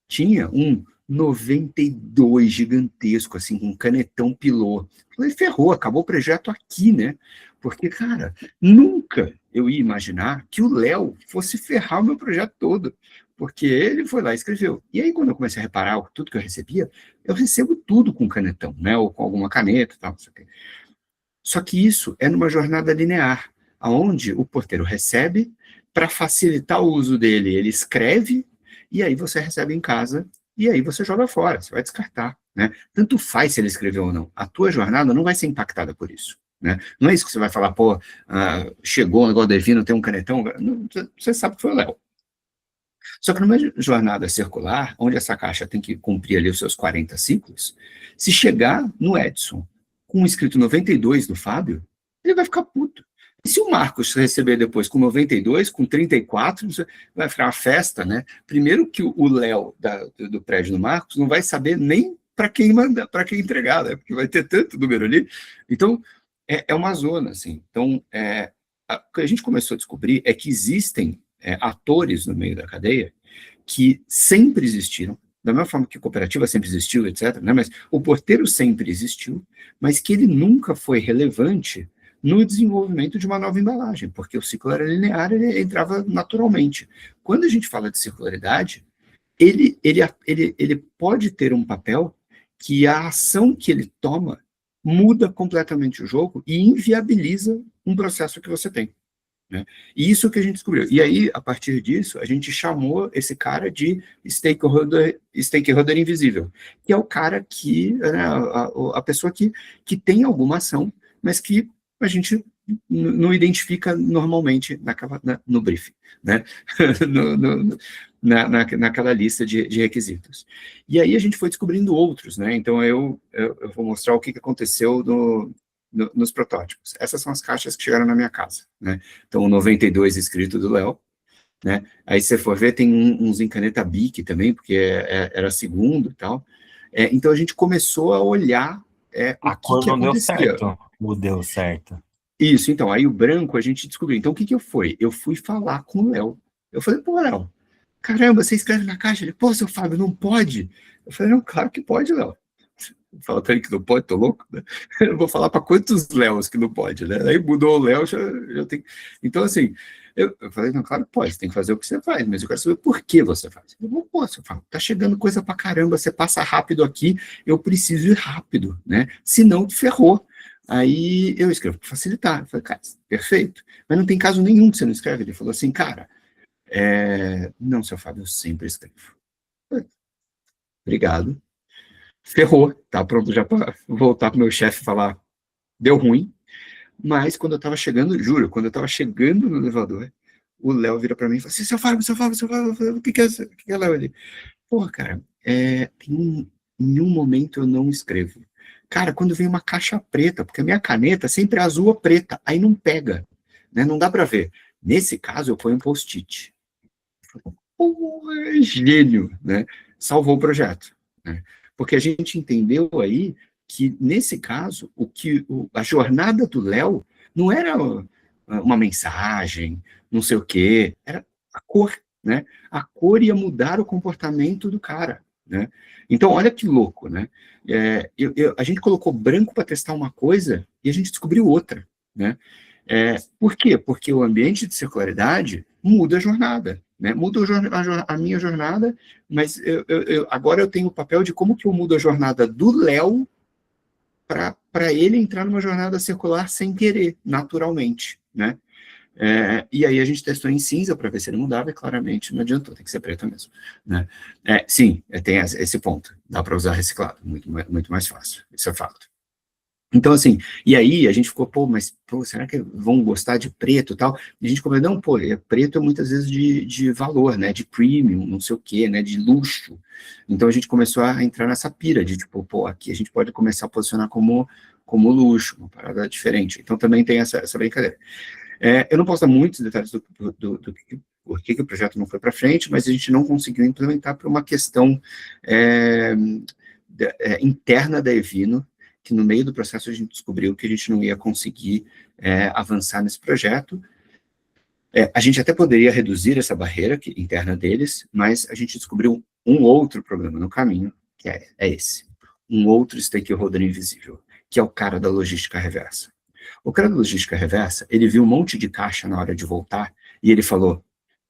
tinha um 92 gigantesco, assim, com um canetão pilô. Falei, ferrou, acabou o projeto aqui, né? Porque, cara, nunca eu ia imaginar que o Léo fosse ferrar o meu projeto todo. Porque ele foi lá e escreveu. E aí, quando eu comecei a reparar tudo que eu recebia, eu recebo tudo com canetão, né? Ou com alguma caneta e tal, não sei o quê. Só que isso é numa jornada linear, onde o porteiro recebe, para facilitar o uso dele, ele escreve, e aí você recebe em casa, e aí você joga fora, você vai descartar, né? Tanto faz se ele escreveu ou não, a tua jornada não vai ser impactada por isso, né? Não é isso que você vai falar, pô, chegou o negócio do Evino, tem um canetão, não, você sabe que foi o Léo. Só que numa jornada circular, onde essa caixa tem que cumprir ali os seus 40 ciclos, se chegar no Edson com o escrito 92 do Fábio, ele vai ficar puto. E se o Marcos receber depois com 92, com 34, vai ficar uma festa, né? Primeiro que o Léo do prédio do Marcos não vai saber nem para quem mandar, para quem entregar, né? Porque vai ter tanto número ali. Então, é uma zona, assim. Então, o que a gente começou a descobrir é que existem atores no meio da cadeia que sempre existiram, da mesma forma que a cooperativa sempre existiu, etc., né? Mas o porteiro sempre existiu, mas que ele nunca foi relevante no desenvolvimento de uma nova embalagem, porque o ciclo era linear, ele entrava naturalmente. Quando a gente fala de circularidade, ele pode ter um papel que a ação que ele toma muda completamente o jogo e inviabiliza um processo que você tem, né? E isso que a gente descobriu. E aí, a partir disso, a gente chamou esse cara de stakeholder invisível, que é o cara que, né, a pessoa que tem alguma ação, mas que a gente não identifica normalmente no briefing, né? Naquela lista de requisitos. E aí a gente foi descobrindo outros, né? Então eu vou mostrar o que aconteceu nos protótipos. Essas são as caixas que chegaram na minha casa, né? Então, o 92 escrito do Léo, né? Aí, se você for ver, tem uns em caneta Bic também, porque era segundo e tal. Então, a gente começou a olhar a cor não deu certo, ou deu certo? Isso, então, aí o branco a gente descobriu. Então, o que foi? Eu fui falar com o Léo. Eu falei, pô, Léo, caramba, você escreve na caixa? Ele, pô, seu Fábio, não pode? Eu falei, não, claro que pode, Léo. Fala pra ele que não pode, tô louco, né? Eu vou falar para quantos Léos que não pode, né? Aí mudou o Léo, já tem. Então, assim, eu falei, não, claro que pode, você tem que fazer o que você faz, mas eu quero saber por que você faz. Eu não posso, eu falo, tá chegando coisa pra caramba, você passa rápido aqui, eu preciso ir rápido, né? Senão, ferrou. Aí eu escrevo para facilitar. Eu falei, cara, perfeito, mas não tem caso nenhum que você não escreve. Ele falou assim, cara, não, seu Fábio, eu sempre escrevo. Obrigado. Ferrou, tá pronto já para voltar para o meu chefe e falar, deu ruim, mas quando eu estava chegando, juro, quando eu estava chegando no elevador, o Léo vira para mim e fala assim, seu Fábio, o que é Léo ali? Porra, cara, em nenhum momento eu não escrevo. Cara, quando vem uma caixa preta, porque a minha caneta sempre é azul ou preta, aí não pega, né? Não dá para ver. Nesse caso, eu ponho um post-it. Porra, gênio, né? Salvou o projeto, né? Porque a gente entendeu aí que, nesse caso, a jornada do Léo não era uma mensagem, não sei o quê, era a cor, né? A cor ia mudar o comportamento do cara, né? Então, olha que louco, né? A gente colocou branco para testar uma coisa e a gente descobriu outra, né? Por quê? Porque o ambiente de circularidade muda a jornada, né? Muda a minha jornada, mas agora eu tenho o papel de como que eu mudo a jornada do Léo para ele entrar numa jornada circular sem querer, naturalmente, né? E aí a gente testou em cinza para ver se ele mudava e claramente não adiantou, tem que ser preto mesmo, né? Sim, tem esse ponto, dá para usar reciclado, muito mais fácil, isso é fato. Então, assim, e aí a gente ficou, pô, mas, pô, será que vão gostar de preto e tal? E a gente comentou, não, pô, preto é muitas vezes de valor, né, de premium, não sei o quê, né, de luxo. Então a gente começou a entrar nessa pira de, tipo, pô, aqui a gente pode começar a posicionar como luxo, uma parada diferente. Então também tem essa brincadeira. Eu não posso dar muitos detalhes por que o projeto não foi para frente, mas a gente não conseguiu implementar por uma questão interna da Evino, que no meio do processo a gente descobriu que a gente não ia conseguir avançar nesse projeto. A gente até poderia reduzir essa barreira interna deles, mas a gente descobriu um outro problema no caminho, que é esse. Um outro stakeholder invisível, que é o cara da logística reversa. O cara da logística reversa, ele viu um monte de caixa na hora de voltar, e ele falou,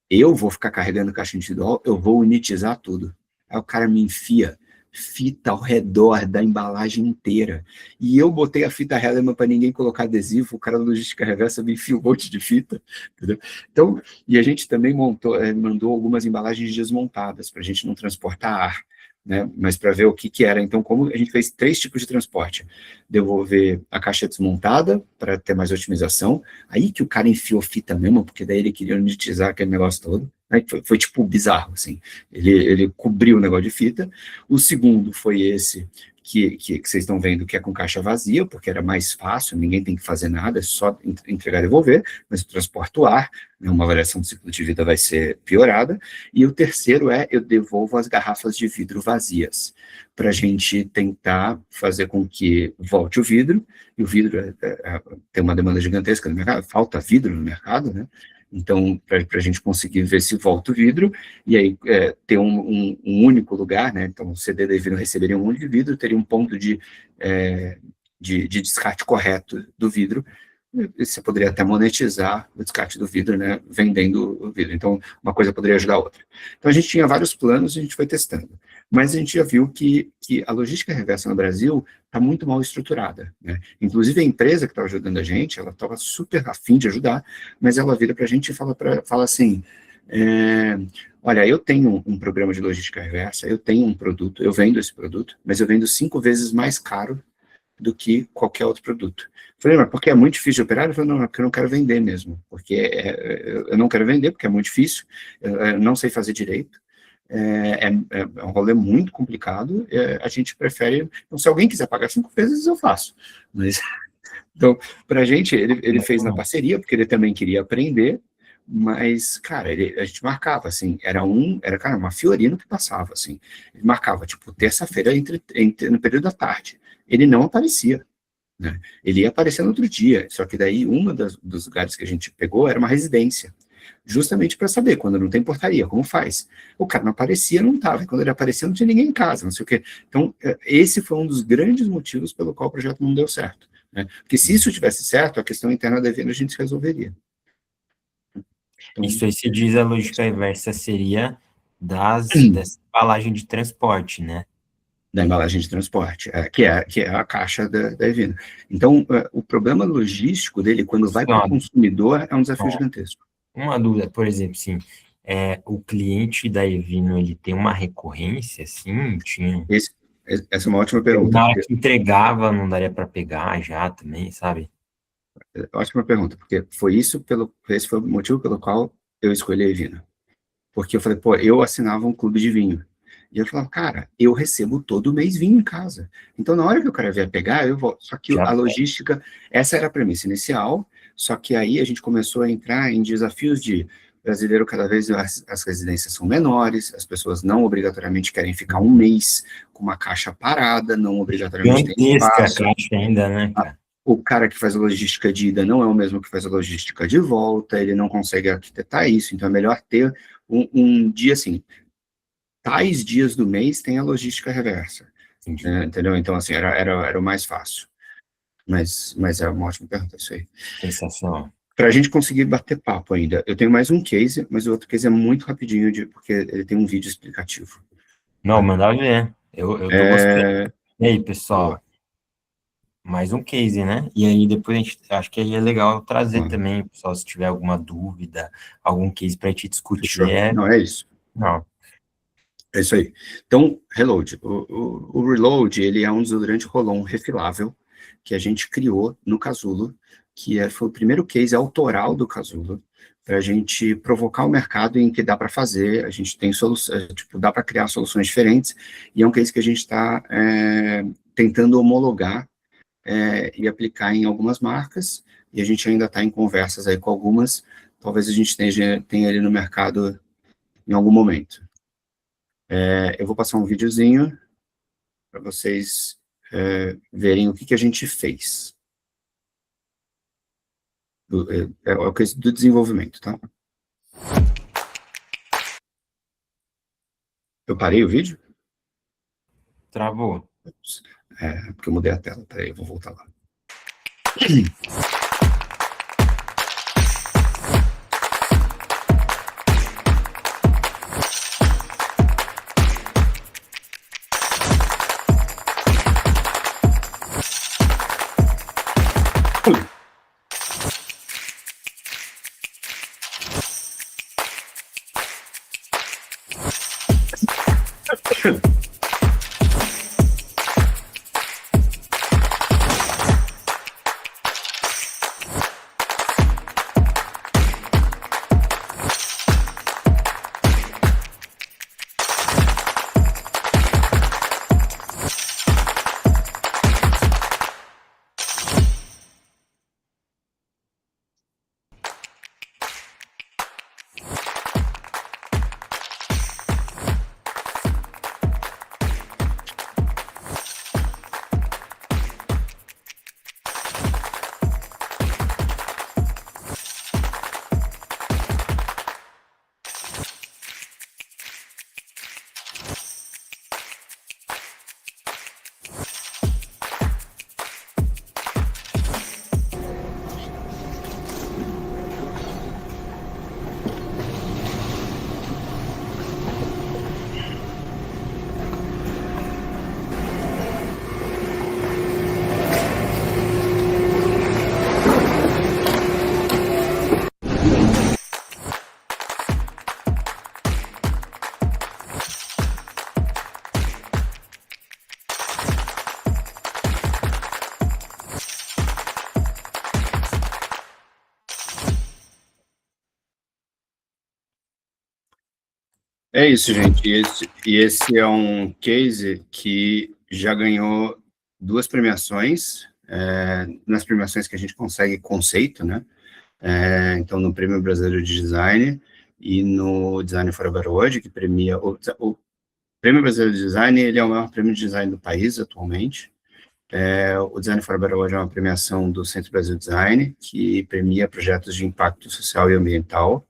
eu vou ficar carregando caixa individual, eu vou unitizar tudo. Aí o cara me enfia fita ao redor da embalagem inteira. E eu botei a fita Hellman para ninguém colocar adesivo, o cara da logística reversa me enfia um monte de fita, entendeu? Então, e a gente também mandou algumas embalagens desmontadas, para a gente não transportar ar, né? Mas para ver o que era. Então, como a gente fez 3 tipos de transporte, devolver a caixa desmontada, para ter mais otimização, aí que o cara enfiou fita mesmo, porque daí ele queria unitizar aquele negócio todo, né? Foi tipo bizarro, assim, ele cobriu o negócio de fita. O segundo foi esse que vocês estão vendo, que é com caixa vazia, porque era mais fácil, ninguém tem que fazer nada, é só entregar e devolver, mas transporta o ar, né, uma variação do ciclo de vida vai ser piorada. E o terceiro eu devolvo as garrafas de vidro vazias, para a gente tentar fazer com que volte o vidro, e o vidro tem uma demanda gigantesca no mercado, falta vidro no mercado, né? Então, para a gente conseguir ver se volta o vidro, e aí ter um único lugar, né? Então, o CD da Evino receberia um único vidro, teria um ponto de descarte correto do vidro, e você poderia até monetizar o descarte do vidro, né? Vendendo o vidro. Então, uma coisa poderia ajudar a outra. Então, a gente tinha vários planos e a gente foi testando. Mas a gente já viu que a logística reversa no Brasil está muito mal estruturada, né? Inclusive, a empresa que estava ajudando a gente, ela estava super afim de ajudar, mas ela vira para a gente e fala assim, olha, eu tenho um programa de logística reversa, eu tenho um produto, eu vendo esse produto, mas eu vendo 5 vezes mais caro do que qualquer outro produto. Eu falei, mas porque é muito difícil de operar? Ele falou, não, é porque eu não quero vender mesmo, porque eu não quero vender, porque é muito difícil, eu não sei fazer direito, é um rolê muito complicado, a gente prefere, então se alguém quiser pagar 5 vezes, eu faço, mas, então, para a gente, ele fez na parceria, porque ele também queria aprender, mas, cara, a gente marcava, assim, cara, uma Fiorino que passava, assim, ele marcava, tipo, terça-feira no período da tarde, ele não aparecia, né? Ele ia aparecer no outro dia, só que daí dos lugares que a gente pegou era uma residência, justamente para saber, quando não tem portaria, como faz? O cara não aparecia, não estava, e quando ele aparecia não tinha ninguém em casa, não sei o quê. Então, esse foi um dos grandes motivos pelo qual o projeto não deu certo, né? Porque se isso tivesse certo, a questão interna da venda a gente resolveria. Então, isso aí se diz a lógica inversa seria dessa embalagem de transporte, né? Da embalagem de transporte, que é a caixa da Evino. Então, o problema logístico dele, quando vai para o consumidor, é um desafio gigantesco. Uma dúvida, por exemplo, assim, o cliente da Evino, ele tem uma recorrência, assim? Essa é uma ótima pergunta. Na hora que entregava, não daria para pegar já também, sabe? Ótima pergunta, porque esse foi o motivo pelo qual eu escolhi a Evino. Porque eu falei, pô, eu assinava um clube de vinho. E eu falava, cara, eu recebo todo mês vinho em casa. Então, na hora que o cara vier pegar, eu volto. Só que a logística, essa era a premissa inicial, só que aí a gente começou a entrar em desafios de brasileiro, cada vez as residências são menores, as pessoas não obrigatoriamente querem ficar um mês com uma caixa parada, não obrigatoriamente tem espaço. A caixa ainda, né, cara? O cara que faz a logística de ida não é o mesmo que faz a logística de volta, ele não consegue arquitetar isso, então é melhor ter um dia assim, tais dias do mês tem a logística reversa, entendeu? Então, assim, era o mais fácil. Mas é uma ótima pergunta isso aí. Sensacional. Para a gente conseguir bater papo ainda, eu tenho mais um case, mas o outro case é muito rapidinho, porque ele tem um vídeo explicativo. Não, manda ver. Eu tô gostando. E aí, pessoal? Mais um case, né? E aí depois a gente, acho que aí é legal trazer também, pessoal, se tiver alguma dúvida, algum case para a gente discutir. Não, é isso. Não. É isso aí. Então, Reload. O Reload, ele é um desodorante roll-on refilável, que a gente criou no Casulo, que foi o primeiro case autoral do Casulo, para a gente provocar o mercado em que dá para fazer, a gente tem soluções, tipo, dá para criar soluções diferentes, e é um case que a gente está tentando homologar e aplicar em algumas marcas, e a gente ainda está em conversas aí com algumas, talvez a gente tenha ele no mercado em algum momento. Eu vou passar um videozinho para vocês verem o que a gente fez. É o case do desenvolvimento, tá? Eu parei o vídeo? Travou. Porque eu mudei a tela. Peraí, eu vou voltar lá. É isso, gente. Esse é um case que já ganhou 2 premiações, nas premiações que a gente consegue conceito, né? Então, no Prêmio Brasileiro de Design e no Design for a Better World, que premia... O Prêmio Brasileiro de Design, ele é o maior prêmio de design do país atualmente. O Design for a Better World é uma premiação do Centro Brasil Design, que premia projetos de impacto social e ambiental.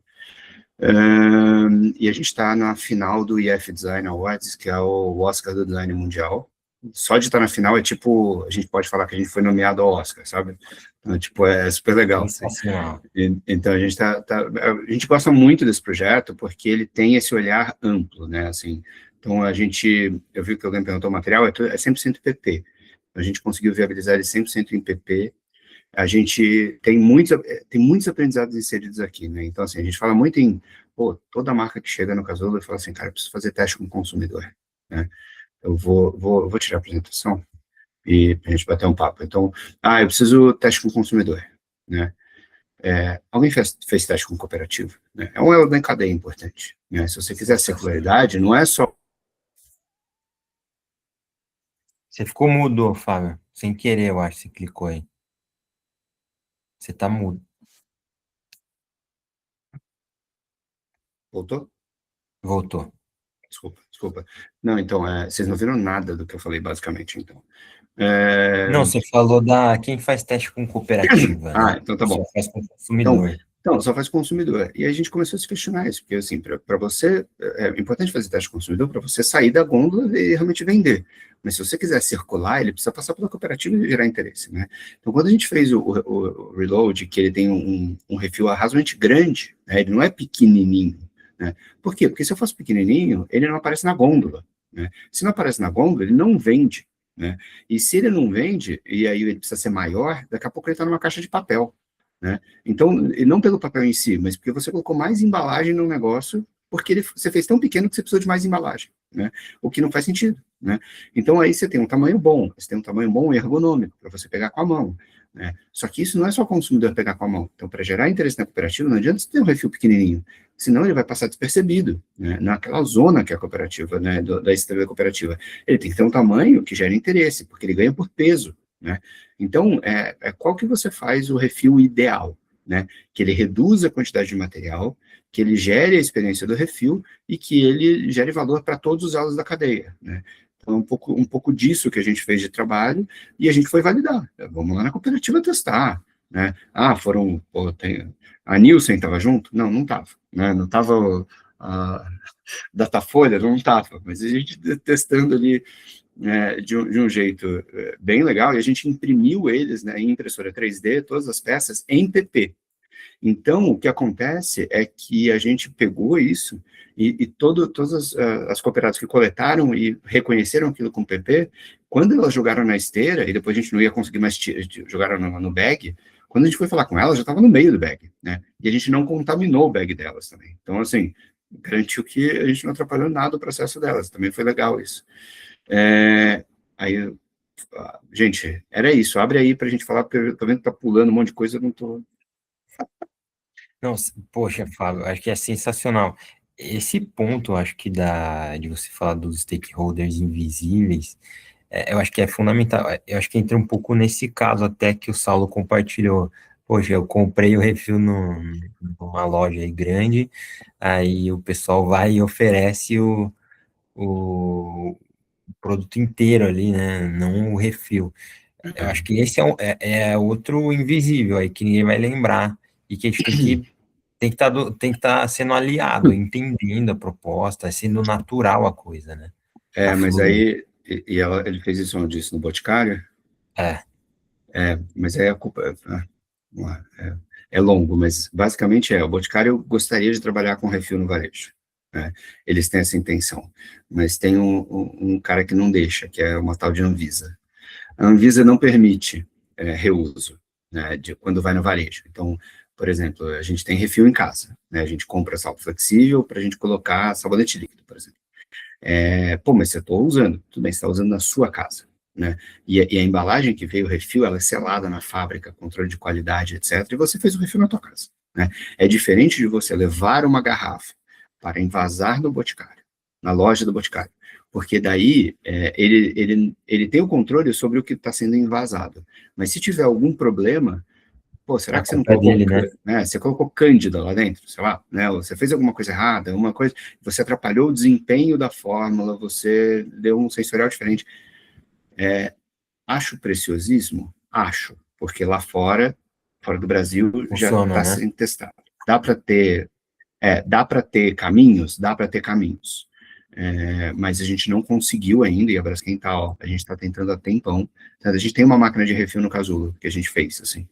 E a gente está na final do IF Design Awards, que é o Oscar do Design Mundial. Só de estar na final é tipo, a gente pode falar que a gente foi nomeado ao Oscar, sabe? Então, tipo, é super legal. Sensacional. Então, a gente gosta muito desse projeto, porque ele tem esse olhar amplo, né, assim. Então, eu vi que alguém perguntou o material, é 100% PP. A gente conseguiu viabilizar ele 100% em PP. A gente tem muitos aprendizados inseridos aqui, né? Então, assim, a gente fala muito em, toda marca que chega no Casulo e fala assim, cara, eu preciso fazer teste com o consumidor, né? Eu vou tirar a apresentação e a gente bater um papo. Então, eu preciso teste com o consumidor, né? Alguém fez teste com cooperativo, né? É um elo da cadeia importante, né? Se você quiser circularidade, não é só... Você ficou mudo, Fábio. Sem querer, eu acho, você clicou aí. Você tá mudo. Voltou? Voltou. Desculpa. Não, então, vocês não viram nada do que eu falei, basicamente, então. Não, você falou quem faz teste com cooperativa, né? Então tá bom. Só faz com consumidor. Então, só faz consumidor. E a gente começou a se questionar isso, porque, assim, para você, é importante fazer teste com consumidor para você sair da gôndola e realmente vender. Mas se você quiser circular, ele precisa passar pela cooperativa e gerar interesse, né? Então, quando a gente fez o Reload, que ele tem um refil razoavelmente grande, né? Ele não é pequenininho, né? Por quê? Porque se eu faço pequenininho, ele não aparece na gôndola, né? Se não aparece na gôndola, ele não vende, né? E se ele não vende, e aí ele precisa ser maior, daqui a pouco ele está numa caixa de papel, né? Então, e não pelo papel em si, mas porque você colocou mais embalagem no negócio, porque você fez tão pequeno que você precisou de mais embalagem, né? O que não faz sentido, né? Então, aí você tem um tamanho bom, você tem um tamanho bom e ergonômico, para você pegar com a mão, né? Só que isso não é só o consumidor pegar com a mão. Então, para gerar interesse na cooperativa, não adianta você ter um refil pequenininho, senão ele vai passar despercebido, né? Naquela zona que é a cooperativa, né? Da esteira da cooperativa. Ele tem que ter um tamanho que gere interesse, porque ele ganha por peso, né? Então, qual que você faz o refil ideal, né? Que ele reduza a quantidade de material, que ele gere a experiência do refil e que ele gere valor para todos os elos da cadeia, né? Então, um pouco disso que a gente fez de trabalho e a gente foi validar. Vamos lá na cooperativa testar, né? A Nielsen estava junto? Não, não estava, né? Não estava a Datafolha, não estava, mas a gente testando ali de um jeito bem legal, e a gente imprimiu eles, né, em impressora 3D, todas as peças em PP. Então, o que acontece é que a gente pegou isso e todas as cooperadas que coletaram e reconheceram aquilo com PP, quando elas jogaram na esteira, e depois a gente não ia conseguir mais jogar no bag, quando a gente foi falar com elas, já estava no meio do bag, né? E a gente não contaminou o bag delas também. Então, assim, garantiu que a gente não atrapalhou nada o processo delas. Também foi legal isso. Aí, gente, era isso. Abre aí para a gente falar, porque eu tô vendo que tá pulando um monte de coisa, eu não tô... Não, poxa, Fábio, acho que é sensacional. Esse ponto, acho que de você falar dos stakeholders invisíveis, eu acho que é fundamental. Eu acho que entra um pouco nesse caso até que o Saulo compartilhou. Poxa, eu comprei o refil numa loja aí grande, aí o pessoal vai e oferece o produto inteiro ali, né? Não o refil. Eu acho que esse é outro invisível aí que ninguém vai lembrar e que a gente tem que estar sendo aliado, entendendo a proposta, sendo natural a coisa, né? Tá Mas fluindo. aí, ele fez isso onde disse, no Boticário? É, Mas aí a culpa é longo, mas basicamente o Boticário gostaria de trabalhar com refil no varejo, né? Eles têm essa intenção, mas tem um cara que não deixa, que é uma tal de Anvisa. A Anvisa não permite reuso, né, quando vai no varejo. Então, por exemplo, a gente tem refil em casa, né, a gente compra sal flexível para a gente colocar sabonete líquido, por exemplo. Mas você está usando, tudo bem, você está usando na sua casa, né? E a embalagem que veio, o refil, ela é selada na fábrica, controle de qualidade, etc. E você fez o refil na tua casa, né? É diferente de você levar uma garrafa para envasar no Boticário, na loja do Boticário, porque daí ele tem o controle sobre o que está sendo envasado. Mas se tiver algum problema, será a que você não culpa é colocou, dele, né? né? Você colocou cândida lá dentro, sei lá, né? Você fez alguma coisa errada, você atrapalhou o desempenho da fórmula, você deu um sensorial diferente. Acho preciosismo? Acho, porque lá fora do Brasil, já Funciona, está né? sendo testado. Dá para ter caminhos? Dá para ter caminhos. Mas a gente não conseguiu ainda, e a Braskem a gente está tentando há tempão. A gente tem uma máquina de refil no Casulo, que a gente fez, assim.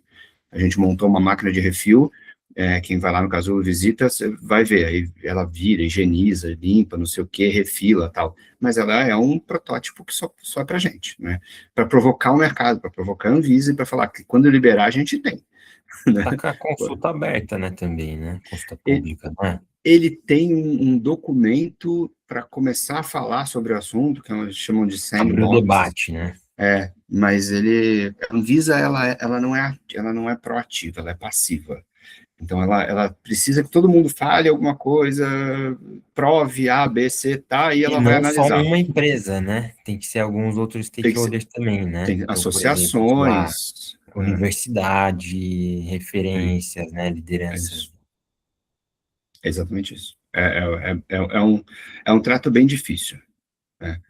A gente montou uma máquina de refil, quem vai lá no Casulo visita, você vai ver, aí ela vira, higieniza, limpa, não sei o que, refila, tal. Mas ela é um protótipo que só é pra gente, né? Para provocar o mercado, para provocar a Anvisa e para falar que quando liberar a gente tem, Tá né? com a consulta aberta, né, também, né? Consulta Ele, pública, não é? ele tem um documento para começar a falar sobre o assunto, que eles chamam de Abre o sandbox, debate, né? mas a Anvisa, ela não é proativa, ela é passiva. Então, ela precisa que todo mundo fale alguma coisa, prove A, B, C, tá, e E ela vai não só analisar. uma empresa, né? Tem que ser alguns outros Tem que ser, stakeholders também, né? tem Então, por exemplo, sei lá, associações, universidade, tem, referências, né? é Lideranças. isso, é exatamente isso. É um trato bem difícil, né?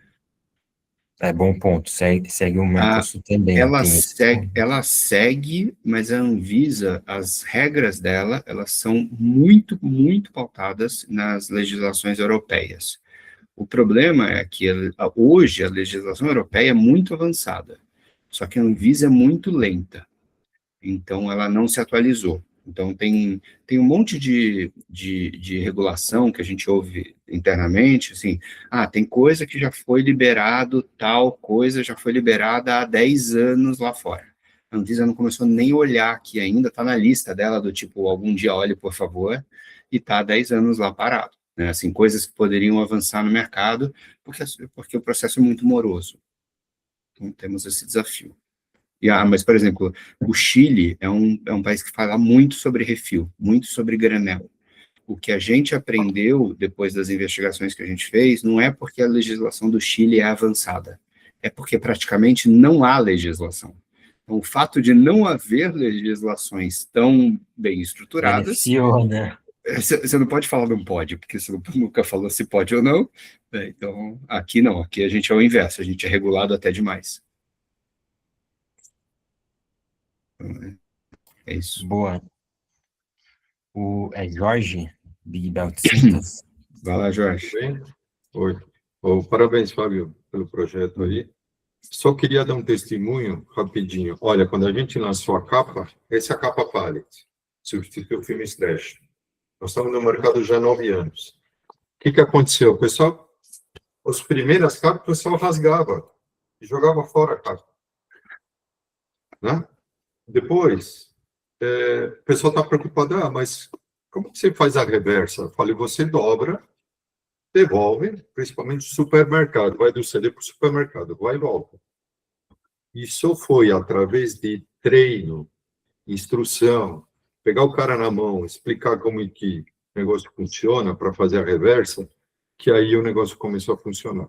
É bom ponto. Segue o A, Mercosul também. ela, Tem esse segue, ponto. ela segue, mas a Anvisa, as regras dela, elas são muito, muito pautadas nas legislações europeias. O problema é que hoje a legislação europeia é muito avançada, só que a Anvisa é muito lenta, então ela não se atualizou. Então tem um monte de regulação que a gente ouve internamente, assim, tem coisa que já foi liberado, tal coisa já foi liberada há 10 anos lá fora. A Anvisa não começou nem a olhar aqui ainda, está na lista dela do tipo, algum dia olhe, por favor, e está há 10 anos lá parado. né? Assim, coisas que poderiam avançar no mercado, porque o processo é muito moroso. Então, temos esse desafio. Mas, por exemplo, o Chile é um país que fala muito sobre refil, muito sobre granel. O que a gente aprendeu depois das investigações que a gente fez não é porque a legislação do Chile é avançada, é porque praticamente não há legislação. Então, o fato de não haver legislações tão bem estruturadas... Beneficiou, né? Você não pode falar não pode, porque você nunca falou se pode ou não, né? Então, aqui não, aqui a gente é o inverso, a gente é regulado até demais. É isso. Boa. É Jorge, Big Belt Cintas. Vai lá, Jorge. Tudo bem? Oi. Parabéns, Fábio, pelo projeto aí. Só queria dar um testemunho rapidinho. Olha, quando a gente lançou a capa, essa é a capa pallet, substituiu o filme Slash. Nós estamos no mercado já há 9 anos. O que aconteceu? O pessoal, as primeiras capas, o pessoal rasgava e jogava fora a capa. Né? Depois, o pessoal está preocupado, mas como que você faz a reversa? Eu falei, você dobra, devolve, principalmente no supermercado, vai do CD para o supermercado, vai e volta. Isso foi através de treino, instrução, pegar o cara na mão, explicar como é que o negócio funciona para fazer a reversa, que aí o negócio começou a funcionar.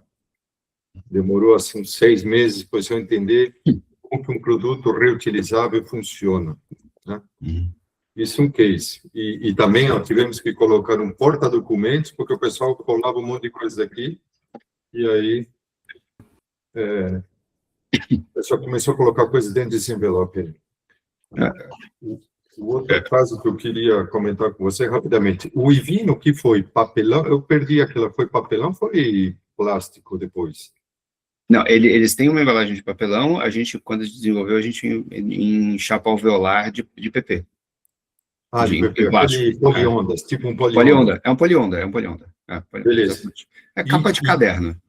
Demorou assim 6 meses para eu entender como que um produto reutilizável funciona. Né? Isso é um case. E também tivemos que colocar um porta-documentos, porque o pessoal colava um monte de coisa aqui, e aí o pessoal começou a colocar coisas dentro desse envelope. O outro caso que eu queria comentar com você rapidamente, o Ivino, que foi papelão, eu perdi aquilo, foi papelão, foi plástico depois? Não, eles têm uma embalagem de papelão, a gente, quando desenvolveu, a gente em chapa alveolar de PP. De PP, aquele poliondas, tipo um polionda. Polionda, é um polionda. Beleza. É capa de caderno.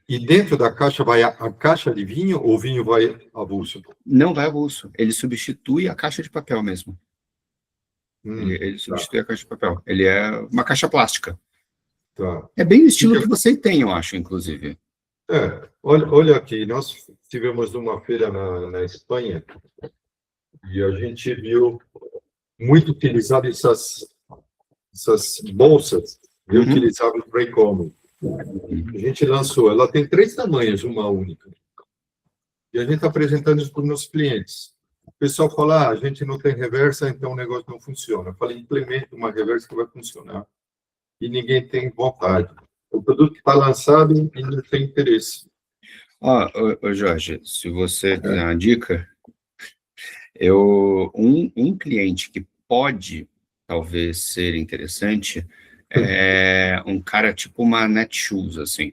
E dentro da caixa vai a caixa de vinho ou o vinho vai avulso? Não vai avulso. Ele substitui a caixa de papel mesmo. Ele substitui a caixa de papel. Ele é uma caixa plástica. Tá. É bem o estilo que você tem, eu acho, inclusive. Olha aqui, nós tivemos uma feira na Espanha e a gente viu muito utilizado essas bolsas reutilizáveis para e-commerce. A gente lançou, ela tem 3 tamanhos, uma única. E a gente está apresentando isso para os nossos clientes. O pessoal fala, a gente não tem reversa, então o negócio não funciona. Eu falei, implementa uma reversa que vai funcionar. E ninguém tem vontade. O produto está lançado e não tem interesse. Jorge, se você quiser uma dica, um cliente que pode, talvez, ser interessante é um cara tipo uma Netshoes, assim.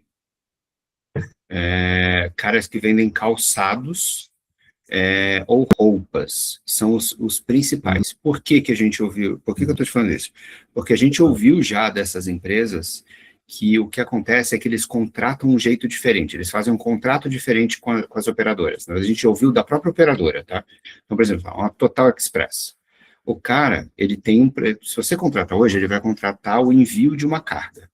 Caras que vendem calçados ou roupas, são os principais. Por que a gente ouviu? Por que eu estou te falando isso? Porque a gente ouviu já dessas empresas que o que acontece é que eles contratam um jeito diferente, eles fazem um contrato diferente com as operadoras. A gente ouviu da própria operadora, tá? Então, por exemplo, uma Total Express. O cara, ele tem se você contrata hoje, ele vai contratar o envio de uma carga.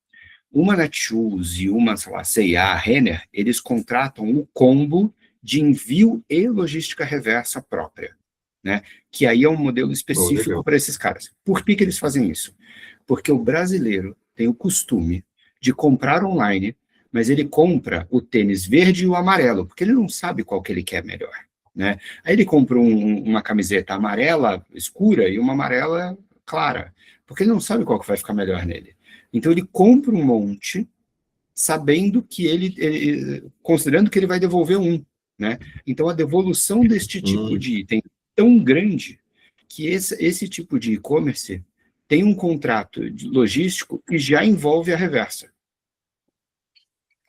Uma Netshoes e uma, sei lá, C&A, Renner, eles contratam o combo de envio e logística reversa própria, né? Que aí é um modelo específico para esses caras. Por que eles fazem isso? Porque o brasileiro tem o costume de comprar online, mas ele compra o tênis verde e o amarelo, porque ele não sabe qual que ele quer melhor, né? Aí ele compra uma camiseta amarela escura e uma amarela clara, porque ele não sabe qual que vai ficar melhor nele. Então ele compra um monte, sabendo que considerando que ele vai devolver um, né? Então a devolução deste tipo de item é tão grande que esse tipo de e-commerce tem um contrato logístico que já envolve a reversa.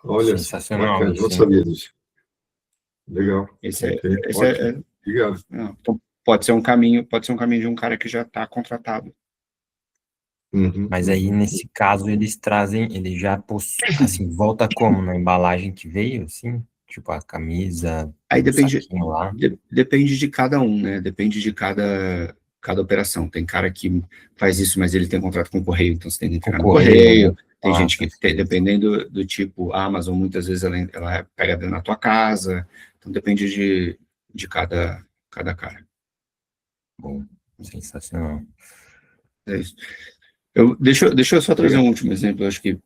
Olha, sensacional. Bacana, não sabia disso. Legal. Obrigado. Então, pode ser um caminho de um cara que já está contratado. Mas aí, nesse caso, eles trazem, ele já possui, assim, volta como? Na embalagem que veio, assim? Tipo, a camisa, aí depende de cada um, né? Depende de cada operação. Tem cara que faz isso, mas ele tem contrato com o correio, então você tem que entregar no correio. Tem gente que, dependendo do tipo, a Amazon, muitas vezes ela pega dentro da tua casa, então depende de cada cara. Bom, sensacional. É isso. Deixa eu só trazer um último exemplo, acho que,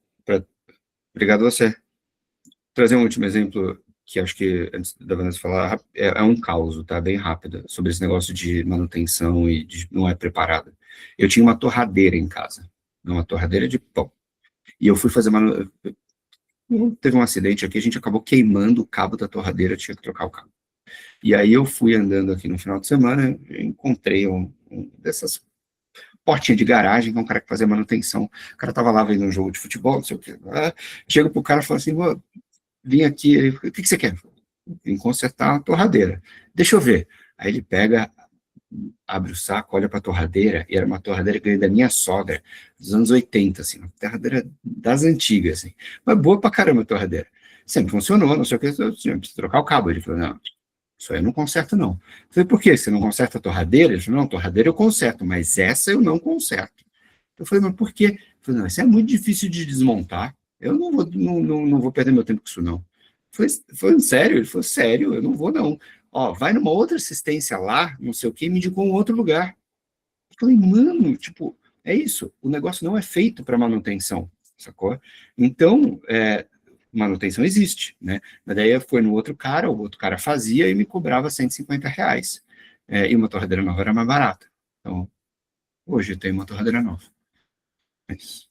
obrigado a você. Trazer um último exemplo, que acho que, antes da Vanessa falar, é um caos, tá? Bem rápido, sobre esse negócio de manutenção e não é preparada. Eu tinha uma torradeira em casa, uma torradeira de pão. E eu fui fazer teve um acidente aqui, a gente acabou queimando o cabo da torradeira, tinha que trocar o cabo. E aí eu fui andando aqui no final de semana, encontrei um dessas portinhas de garagem, que é um cara que fazia manutenção. O cara tava lá vendo um jogo de futebol, não sei o quê. Chega pro cara e fala assim, vim aqui, o que você quer? Vim consertar a torradeira. Deixa eu ver. Aí ele pega, abre o saco, olha para a torradeira, e era uma torradeira que veio da minha sogra, dos anos 80, assim, uma torradeira das antigas, assim. Mas boa pra caramba a torradeira. Sempre funcionou, não sei o que, eu precisa trocar o cabo. Ele falou, não, isso aí eu não conserto, não. Eu falei, por quê? Você não conserta a torradeira? Ele falou, não, torradeira eu conserto, mas essa eu não conserto. Eu falei, mas por quê? Ele falou, não, isso é muito difícil de desmontar, eu não vou perder meu tempo com isso, não. Foi sério? Ele falou, sério, eu não vou, não. Ó, vai numa outra assistência lá, não sei o que, me indicou um outro lugar. Eu falei, mano, tipo, é isso, o negócio não é feito para manutenção, sacou? Então, manutenção existe, né? Mas daí foi no outro cara, o outro cara fazia e me cobrava R$150. E uma torradeira nova era mais barata. Então, hoje eu tenho uma torradeira nova. É isso.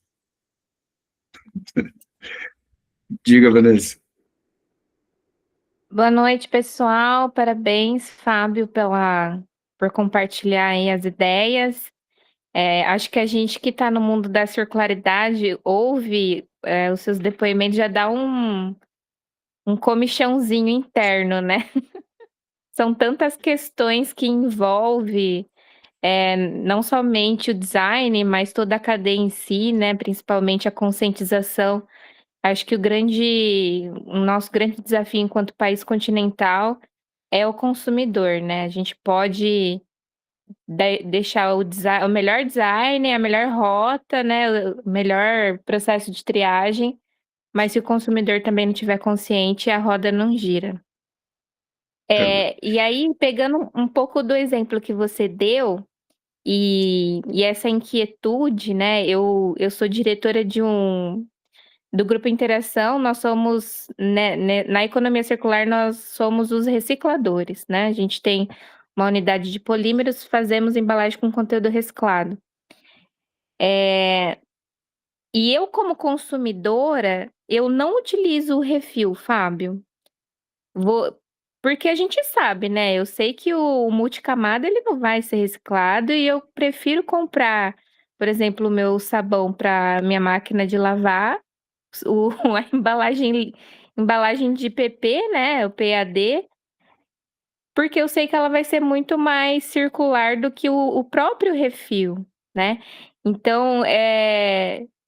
Diga, Vanessa. Boa noite, pessoal. Parabéns, Fábio, por compartilhar aí as ideias. Acho que a gente que está no mundo da circularidade ouve os seus depoimentos, já dá um comichãozinho interno, né? São tantas questões que envolve não somente o design, mas toda a cadeia em si, né? Principalmente a conscientização. Acho que o nosso grande desafio enquanto país continental é o consumidor, né? A gente pode deixar o melhor design, a melhor rota, né? O melhor processo de triagem, mas se o consumidor também não tiver consciente, a roda não gira. E aí, pegando um pouco do exemplo que você deu, e essa inquietude, né? Eu sou diretora do Grupo Interação, nós somos, né, na economia circular, nós somos os recicladores, né? A gente tem uma unidade de polímeros, fazemos embalagem com conteúdo reciclado. E eu, como consumidora, eu não utilizo o refil, Fábio. Porque a gente sabe, né? Eu sei que o multicamada ele não vai ser reciclado e eu prefiro comprar, por exemplo, o meu sabão para minha máquina de lavar, a embalagem de PP, né? O PAD, porque eu sei que ela vai ser muito mais circular do que o próprio refil, né? Então,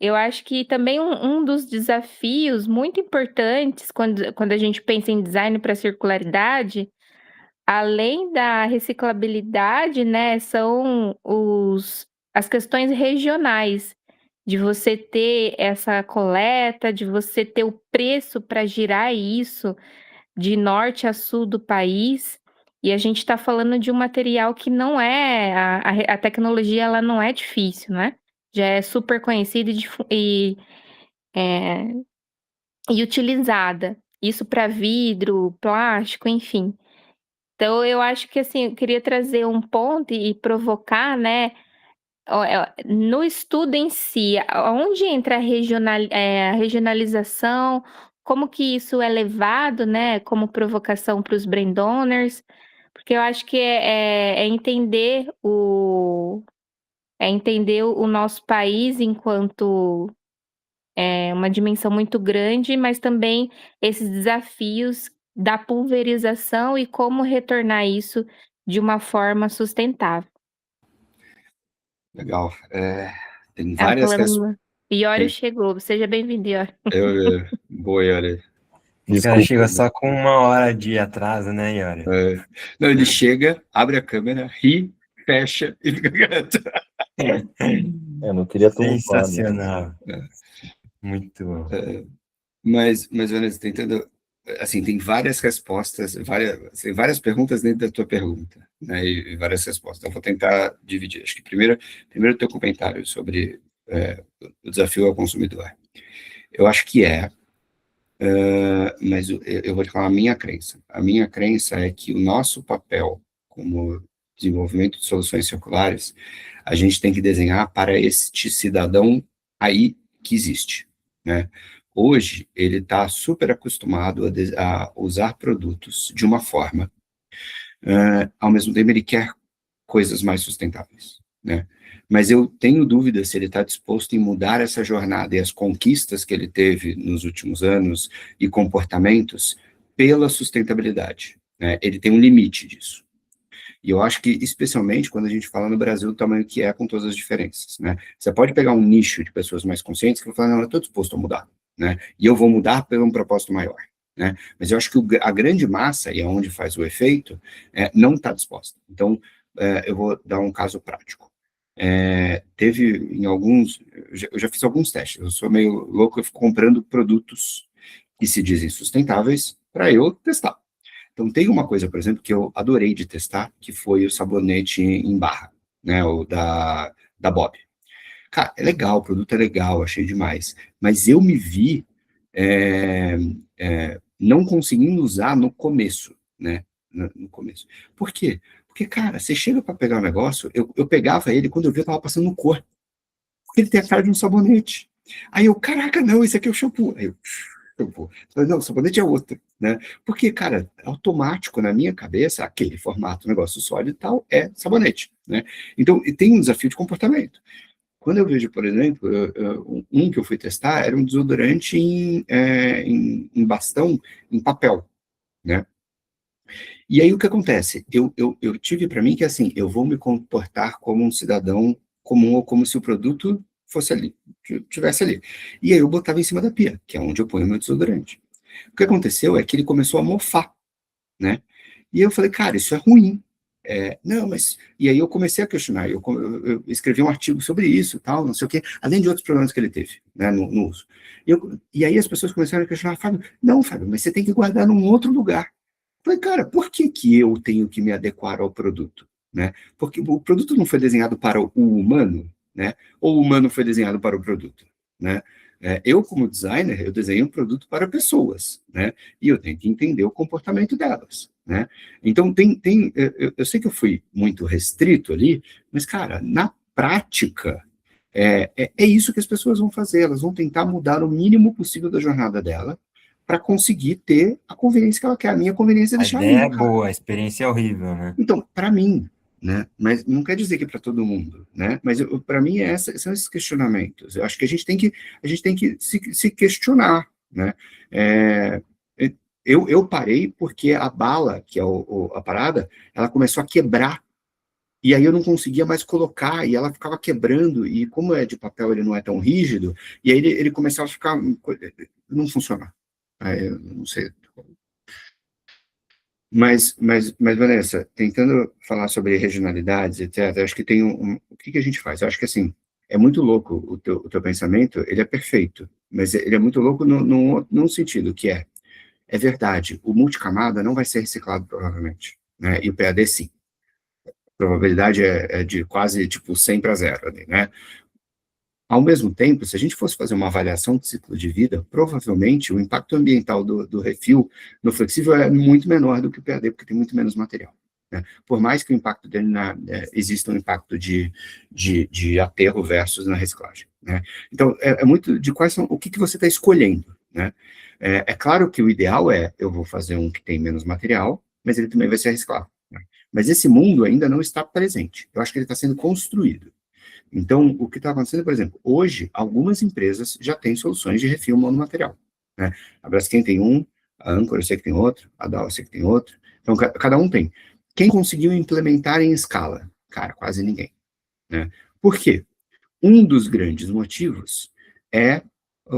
eu acho que também um dos desafios muito importantes quando a gente pensa em design para circularidade, além da reciclabilidade, né, são as questões regionais, de você ter essa coleta, de você ter o preço para girar isso de norte a sul do país. E a gente está falando de um material que não é a tecnologia, ela não é difícil, né? Já é super conhecida e utilizada. Isso para vidro, plástico, enfim. Então eu acho que assim, eu queria trazer um ponto e provocar, né? No estudo em si, onde entra a regionalização, como que isso é levado, né, como provocação para os brand owners, porque eu acho que é entender o nosso país enquanto uma dimensão muito grande, mas também esses desafios da pulverização e como retornar isso de uma forma sustentável. Legal. Tem várias questões. Iório chegou. Seja bem-vindo, Iório. Boa, Iório. O cara chega só com 1 hora de atraso, né, Iório? Não, ele chega, abre a câmera, ri, fecha e fica quieto. Eu não queria tumultuar, né? Sensacional. Muito. Mas Vanessa, tentando, assim, tem várias respostas, tem várias perguntas dentro da tua pergunta, né, e várias respostas. Então, vou tentar dividir. Acho que primeiro o teu comentário sobre o desafio ao consumidor. Eu acho que mas eu vou te falar a minha crença. A minha crença é que o nosso papel como desenvolvimento de soluções circulares, a gente tem que desenhar para este cidadão aí que existe, né? Hoje, ele está super acostumado a usar produtos de uma forma, ao mesmo tempo ele quer coisas mais sustentáveis, né? Mas eu tenho dúvida se ele está disposto em mudar essa jornada e as conquistas que ele teve nos últimos anos e comportamentos pela sustentabilidade, né? Ele tem um limite disso. E eu acho que, especialmente, quando a gente fala no Brasil, o tamanho que é com todas as diferenças, né? Você pode pegar um nicho de pessoas mais conscientes que vão falar, não, eu estou disposto a mudar, né? E eu vou mudar por um propósito maior, né? Mas eu acho que a grande massa, e é onde faz o efeito, não está disposta. Então, eu vou dar um caso prático. Teve em alguns, eu já fiz alguns testes, eu sou meio louco, eu fico comprando produtos que se dizem sustentáveis para eu testar. Então, tem uma coisa, por exemplo, que eu adorei de testar, que foi o sabonete em barra, né, o da Bob. Cara, é legal, o produto é legal, achei demais, mas eu me vi não conseguindo usar no começo, né, no começo. Por quê? Porque, cara, você chega para pegar um negócio, eu pegava ele, quando eu vi, eu tava passando no corpo, porque ele tem a cara de um sabonete. Aí eu, caraca, não, esse aqui é o shampoo. Aí eu, shampoo. Não, o sabonete é outro, né? Porque, cara, automático na minha cabeça, aquele formato, negócio sólido e tal, é sabonete, né? Então, tem um desafio de comportamento. Quando eu vejo, por exemplo, um que eu fui testar era um desodorante em bastão, em papel, né? E aí o que acontece? Eu tive para mim que, assim, eu vou me comportar como um cidadão comum, ou como se o produto fosse ali, tivesse ali. E aí eu botava em cima da pia, que é onde eu ponho meu desodorante. O que aconteceu é que ele começou a mofar, né? E eu falei, cara, isso é ruim. Não, mas... E aí eu comecei a questionar, eu escrevi um artigo sobre isso, tal, não sei o quê, além de outros problemas que ele teve, né, no uso. E aí as pessoas começaram a questionar, Fábio, não, Fábio, mas você tem que guardar num outro lugar. Falei, cara, por que eu tenho que me adequar ao produto, né? Porque o produto não foi desenhado para o humano, né? Ou o humano foi desenhado para o produto, né? Eu, como designer, eu desenho um produto para pessoas, né? E eu tenho que entender o comportamento delas, né? Então, eu sei que eu fui muito restrito ali, mas, cara, na prática, é isso que as pessoas vão fazer, elas vão tentar mudar o mínimo possível da jornada dela, para conseguir ter a conveniência que ela quer. A minha conveniência é A deixar ideia ali, é cara. boa, a experiência é horrível, né? Então, para mim, né? Mas não quer dizer que é para todo mundo, né? Mas para mim são esses questionamentos. Eu acho que a gente tem que se questionar, né? É, eu parei porque a bala, que é a parada, ela começou a quebrar. E aí eu não conseguia mais colocar, e ela ficava quebrando, e como é de papel, ele não é tão rígido, e aí ele começava a ficar... Não funciona. Eu não sei. Mas, Vanessa, tentando falar sobre regionalidades, etc., acho que tem o que a gente faz? Eu acho que, assim, é muito louco o teu pensamento, ele é perfeito, mas ele é muito louco num sentido, que é verdade, o multicamada não vai ser reciclado, provavelmente, né? E o PAD, sim. A probabilidade é de quase, tipo, 100 para 0, né? Ao mesmo tempo, se a gente fosse fazer uma avaliação de ciclo de vida, provavelmente o impacto ambiental do refil no flexível é muito menor do que o PAD, porque tem muito menos material, né? Por mais que o impacto dele exista um impacto de aterro versus na reciclagem, né? Então, é muito de o que você está escolhendo, né? É claro que o ideal eu vou fazer um que tem menos material, mas ele também vai ser reciclado, né? Mas esse mundo ainda não está presente. Eu acho que ele está sendo construído. Então, o que está acontecendo, por exemplo, hoje, algumas empresas já têm soluções de refil monomaterial, né? A Braskem tem um, a Anchor eu sei que tem outro, a Dow eu sei que tem outro. Então, cada um tem. Quem conseguiu implementar em escala? Cara, quase ninguém, né? Por quê? Um dos grandes motivos é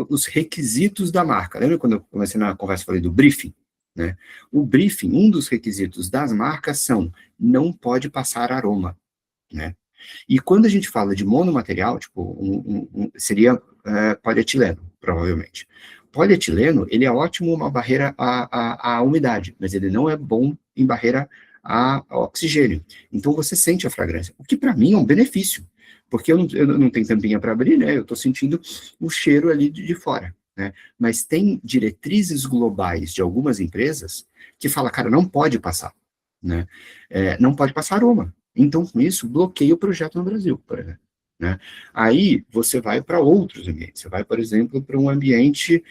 os requisitos da marca. Lembra quando eu comecei na conversa, falei do briefing? Né? O briefing, um dos requisitos das marcas não pode passar aroma, né? E quando a gente fala de monomaterial, tipo, seria polietileno, provavelmente. Polietileno, ele é ótimo uma barreira à umidade, mas ele não é bom em barreira ao oxigênio. Então você sente a fragrância, o que para mim é um benefício, porque eu não tenho tampinha para abrir, né? Eu estou sentindo o cheiro ali de fora, né? Mas tem diretrizes globais de algumas empresas que falam, cara, não pode passar, né? Não pode passar aroma. Então, com isso, bloqueia o projeto no Brasil, por exemplo. Né? Aí você vai para outros ambientes, você vai, por exemplo, para um ambiente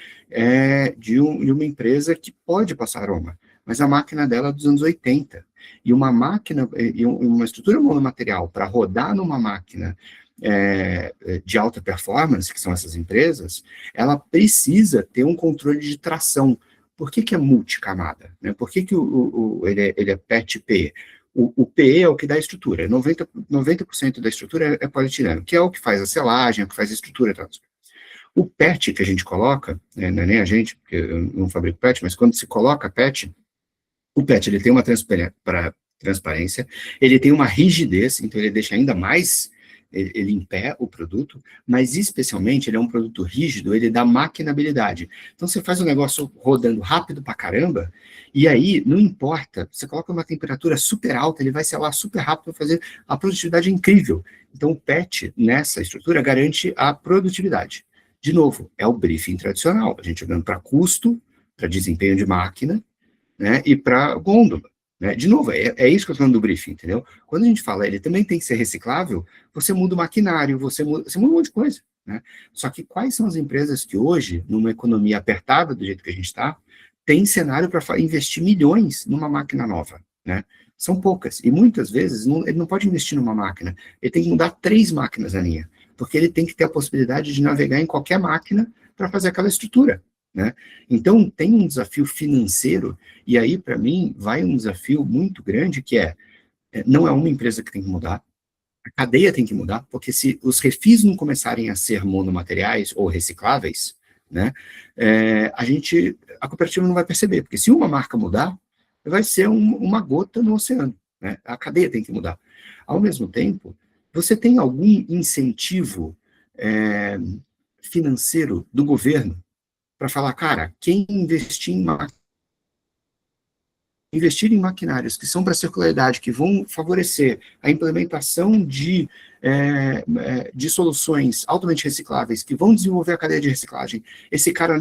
de uma empresa que pode passar aroma, mas a máquina dela é dos anos 80, e uma máquina, e uma estrutura monomaterial para rodar numa máquina de alta performance, que são essas empresas, ela precisa ter um controle de tração. Por que é multicamada? Né? Por que ele é PET-PE? O PE é o que dá a estrutura, 90% da estrutura é polietileno, que é o que faz a selagem, é o que faz a estrutura. O PET que a gente coloca, não é nem a gente, porque eu não fabrico PET, mas quando se coloca PET, o PET ele tem uma transparência, ele tem uma rigidez, então ele deixa ainda mais ele em pé o produto, mas especialmente ele é um produto rígido, ele dá maquinabilidade. Então você faz um negócio rodando rápido pra caramba, e aí não importa, você coloca uma temperatura super alta, ele vai selar super rápido, fazer a produtividade é incrível. Então o PET nessa estrutura garante a produtividade. De novo, é o briefing tradicional, a gente olhando para custo, para desempenho de máquina, né, e para gôndola. Né? De novo, é isso que eu estou falando do briefing, entendeu? Quando a gente fala, ele também tem que ser reciclável, você muda o maquinário, você muda um monte de coisa. Né? Só que quais são as empresas que hoje, numa economia apertada do jeito que a gente está, tem cenário para investir milhões numa máquina nova? Né? São poucas, e muitas vezes ele não pode investir numa máquina, ele tem que mudar 3 máquinas na linha, porque ele tem que ter a possibilidade de navegar em qualquer máquina para fazer aquela estrutura. Né? Então, tem um desafio financeiro, e aí, para mim, vai um desafio muito grande, que não é uma empresa que tem que mudar, a cadeia tem que mudar, porque se os refis não começarem a ser monomateriais ou recicláveis, né, a cooperativa não vai perceber, porque se uma marca mudar, vai ser uma gota no oceano, né? A cadeia tem que mudar. Ao mesmo tempo, você tem algum incentivo financeiro do governo para falar, cara, quem investir em maquinários que são para circularidade, que vão favorecer a implementação de soluções altamente recicláveis, que vão desenvolver a cadeia de reciclagem, esse cara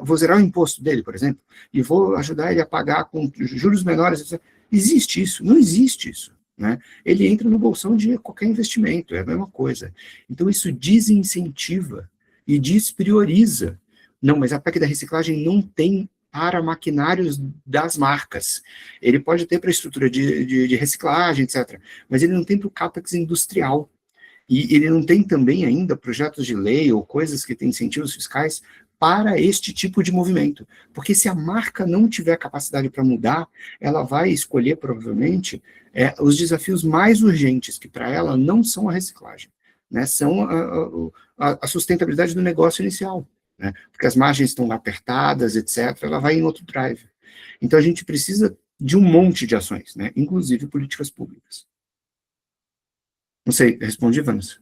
vou zerar o imposto dele, por exemplo, e vou ajudar ele a pagar com juros menores, etc. Existe isso? Não existe isso. Né? Ele entra no bolsão de qualquer investimento, é a mesma coisa. Então, isso desincentiva e desprioriza. Não, mas a PEC da reciclagem não tem para maquinários das marcas. Ele pode ter para estrutura de reciclagem, etc. Mas ele não tem para o CAPEX industrial. E ele não tem também ainda projetos de lei ou coisas que têm incentivos fiscais para este tipo de movimento. Porque se a marca não tiver capacidade para mudar, ela vai escolher, provavelmente, os desafios mais urgentes, que para ela não são a reciclagem, né? São a sustentabilidade do negócio inicial. Né? Porque as margens estão apertadas, etc., ela vai em outro drive. Então, a gente precisa de um monte de ações, né? Inclusive políticas públicas. Não sei, respondi, Vanessa?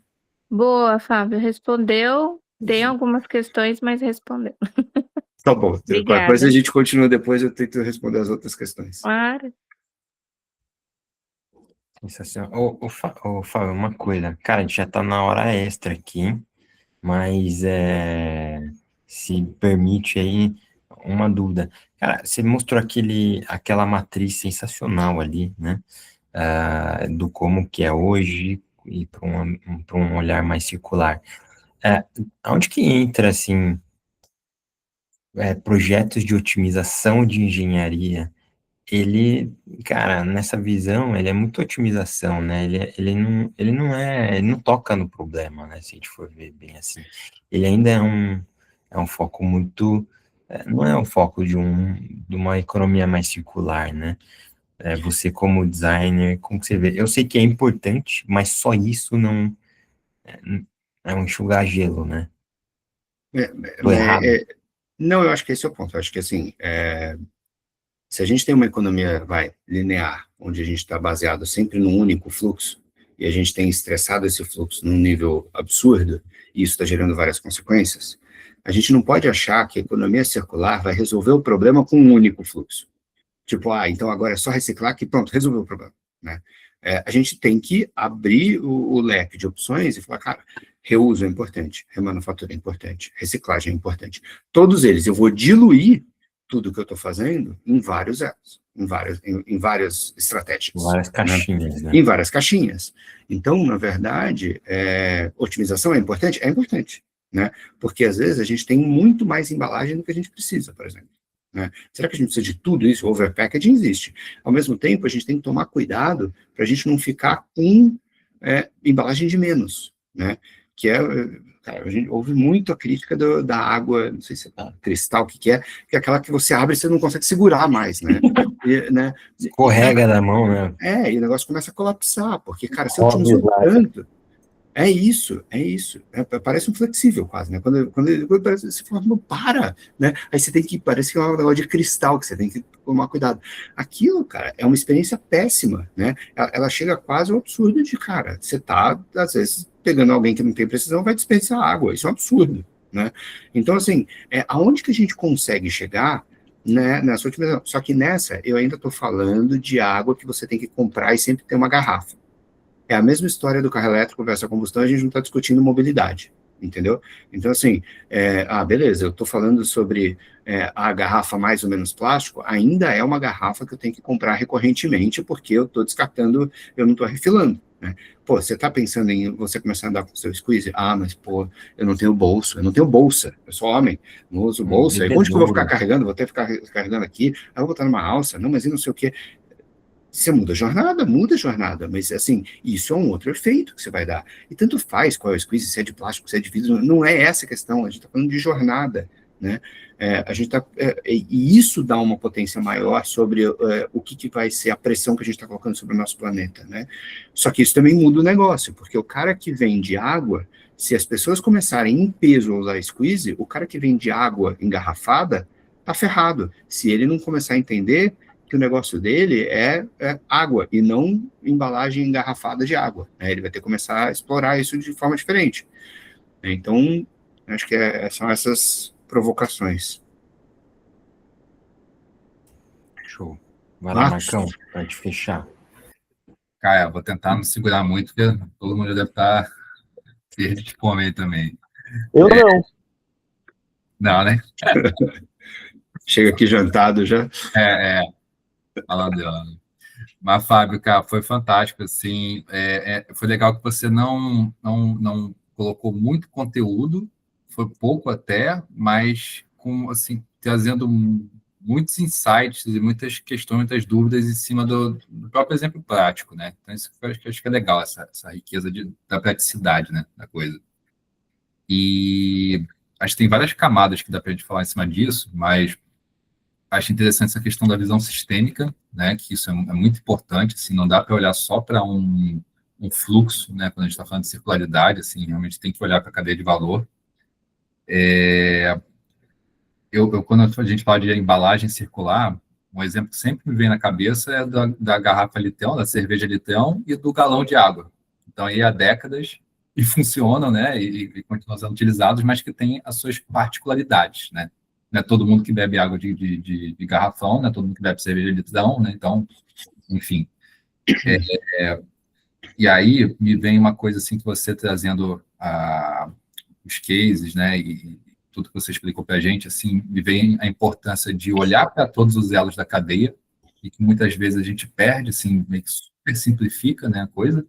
Boa, Fábio, respondeu. Tem algumas questões, mas respondeu. Tá bom, Obrigada. depois a gente continua, depois eu tento responder as outras questões. Claro. Sensacional. Ô, Fábio, uma coisa. Cara, a gente já tá na hora extra aqui, mas se permite aí uma dúvida. Cara, você mostrou aquela matriz sensacional ali, né? Do como que é hoje e para um olhar mais circular. Onde que entra, assim, projetos de otimização de engenharia? Ele, cara, nessa visão, ele é muito otimização, né? Ele não toca no problema, né? Se a gente for ver bem assim. Ele ainda é um foco muito, não é um foco de uma economia mais circular, né? Você como designer, como que você vê? Eu sei que é importante, mas só isso não é um enxugar gelo, né? Tô errado. Não, eu acho que esse é o ponto. Eu acho que, assim, se a gente tem uma economia, linear, onde a gente está baseado sempre num único fluxo, e a gente tem estressado esse fluxo num nível absurdo, e isso está gerando várias consequências, A gente não pode achar que a economia circular vai resolver o problema com um único fluxo. Tipo, então agora é só reciclar que pronto, resolveu o problema, né? A gente tem que abrir o leque de opções e falar, cara, reuso é importante, remanufatura é importante, reciclagem é importante. Todos eles, eu vou diluir tudo que eu estou fazendo em vários elos, em várias estratégias. Várias caixinhas, né? Em várias caixinhas. Então, na verdade, otimização é importante? É importante, né? Porque, às vezes, a gente tem muito mais embalagem do que a gente precisa, por exemplo. Né? Será que a gente precisa de tudo isso? O overpackaging existe. Ao mesmo tempo, a gente tem que tomar cuidado para a gente não ficar com embalagem de menos, né? Que cara, a gente ouve muito a crítica da água, não sei se é cristal, o que é aquela que você abre e você não consegue segurar mais, né? Escorrega da mão, né? E o negócio começa a colapsar, porque, cara, você otimizou tanto. É isso. Parece um flexível quase, né? Quando você fala, não para, né? Aí você tem que, parece que é um negócio de cristal, que você tem que tomar cuidado. Aquilo, cara, é uma experiência péssima, né? Ela chega quase ao absurdo de, cara, você tá, às vezes, pegando alguém que não tem precisão, vai desperdiçar água. Isso é um absurdo, né? Então, assim, aonde que a gente consegue chegar, né, nessa otimização? Só que nessa, eu ainda estou falando de água que você tem que comprar e sempre ter uma garrafa. É a mesma história do carro elétrico versus a combustão, a gente não está discutindo mobilidade, entendeu? Então, assim, beleza, eu estou falando sobre a garrafa mais ou menos plástico, ainda é uma garrafa que eu tenho que comprar recorrentemente, porque eu estou descartando, eu não estou refilando, né? Pô, você está pensando em você começar a andar com o seu squeeze? Mas, pô, eu não tenho bolsa, eu sou homem, não uso bolsa, e onde que eu vou ficar carregando? Vou ter que ficar carregando aqui, eu vou botar numa alça, não, mas e não sei o quê. Você muda a jornada, mas assim, isso é um outro efeito que você vai dar. E tanto faz qual é o squeeze, se é de plástico, se é de vidro, não é essa a questão, a gente está falando de jornada, né? E isso dá uma potência maior sobre o que vai ser a pressão que a gente está colocando sobre o nosso planeta, né? Só que isso também muda o negócio, porque o cara que vende água, se as pessoas começarem em peso a usar squeeze, o cara que vende água engarrafada tá ferrado. Se ele não começar a entender que o negócio dele é água e não embalagem engarrafada de água, né? Ele vai ter que começar a explorar isso de forma diferente. Então, acho que são essas provocações. Show. Vai lá, Marcão, para gente fechar. Cara, vou tentar não segurar muito, porque todo mundo deve estar verde de fome aí também. Eu não. Não, né? Chega aqui jantado já. Fala dela. Mas, Fábio, cara, foi fantástico, assim, foi legal que você não colocou muito conteúdo, foi pouco até, mas assim, trazendo muitos insights e muitas questões, muitas dúvidas em cima do próprio exemplo prático, né? Então, isso eu acho que é legal, essa riqueza da praticidade, né, da coisa. E acho que tem várias camadas que dá para a gente falar em cima disso, mas acho interessante essa questão da visão sistêmica, né, que isso é muito importante, assim, não dá para olhar só para um fluxo, né, quando a gente está falando de circularidade, assim, realmente tem que olhar para a cadeia de valor. Quando a gente fala de embalagem circular, um exemplo que sempre me vem na cabeça é da garrafa litrão, da cerveja litrão e do galão de água. Então, aí há décadas, e funcionam, né, e continuam sendo utilizados, mas que têm as suas particularidades, né? Não é todo mundo que bebe água de garrafão, não é todo mundo que bebe cerveja de litrão, né? Então, enfim. E aí me vem uma coisa assim que você trazendo os cases, né? E tudo que você explicou para a gente, assim, me vem a importância de olhar para todos os elos da cadeia e que muitas vezes a gente perde, assim, meio que super simplifica, né, a coisa.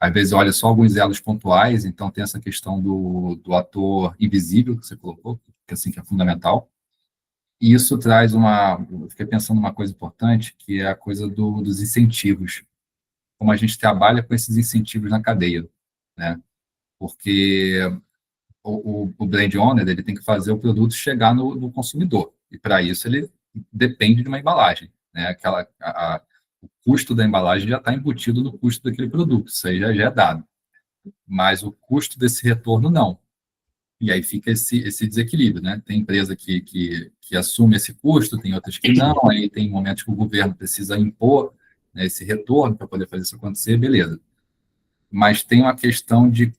Às vezes olha só alguns elos pontuais, então tem essa questão do ator invisível que você colocou, que assim que é fundamental. E isso traz eu fiquei pensando numa coisa importante, que é a coisa dos incentivos. Como a gente trabalha com esses incentivos na cadeia, né? Porque o brand owner, ele tem que fazer o produto chegar no consumidor. E para isso ele depende de uma embalagem, né? O custo da embalagem já está embutido no custo daquele produto, isso aí já é dado. Mas o custo desse retorno, não. E aí fica esse desequilíbrio, né? Tem empresa que assume esse custo, tem outras que não, aí tem momentos que o governo precisa impor, né, esse retorno para poder fazer isso acontecer, beleza. Mas tem uma questão dos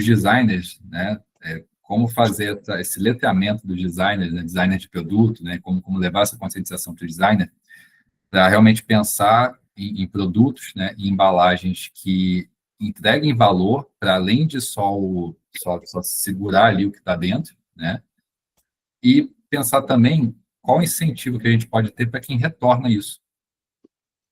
designers, né, como fazer esse letramento do designer, né, designer de produto, né, como levar essa conscientização para o designer, para realmente pensar em produtos, né, em embalagens que entreguem valor, para além de só segurar ali o que está dentro, né, e pensar também qual o incentivo que a gente pode ter para quem retorna isso,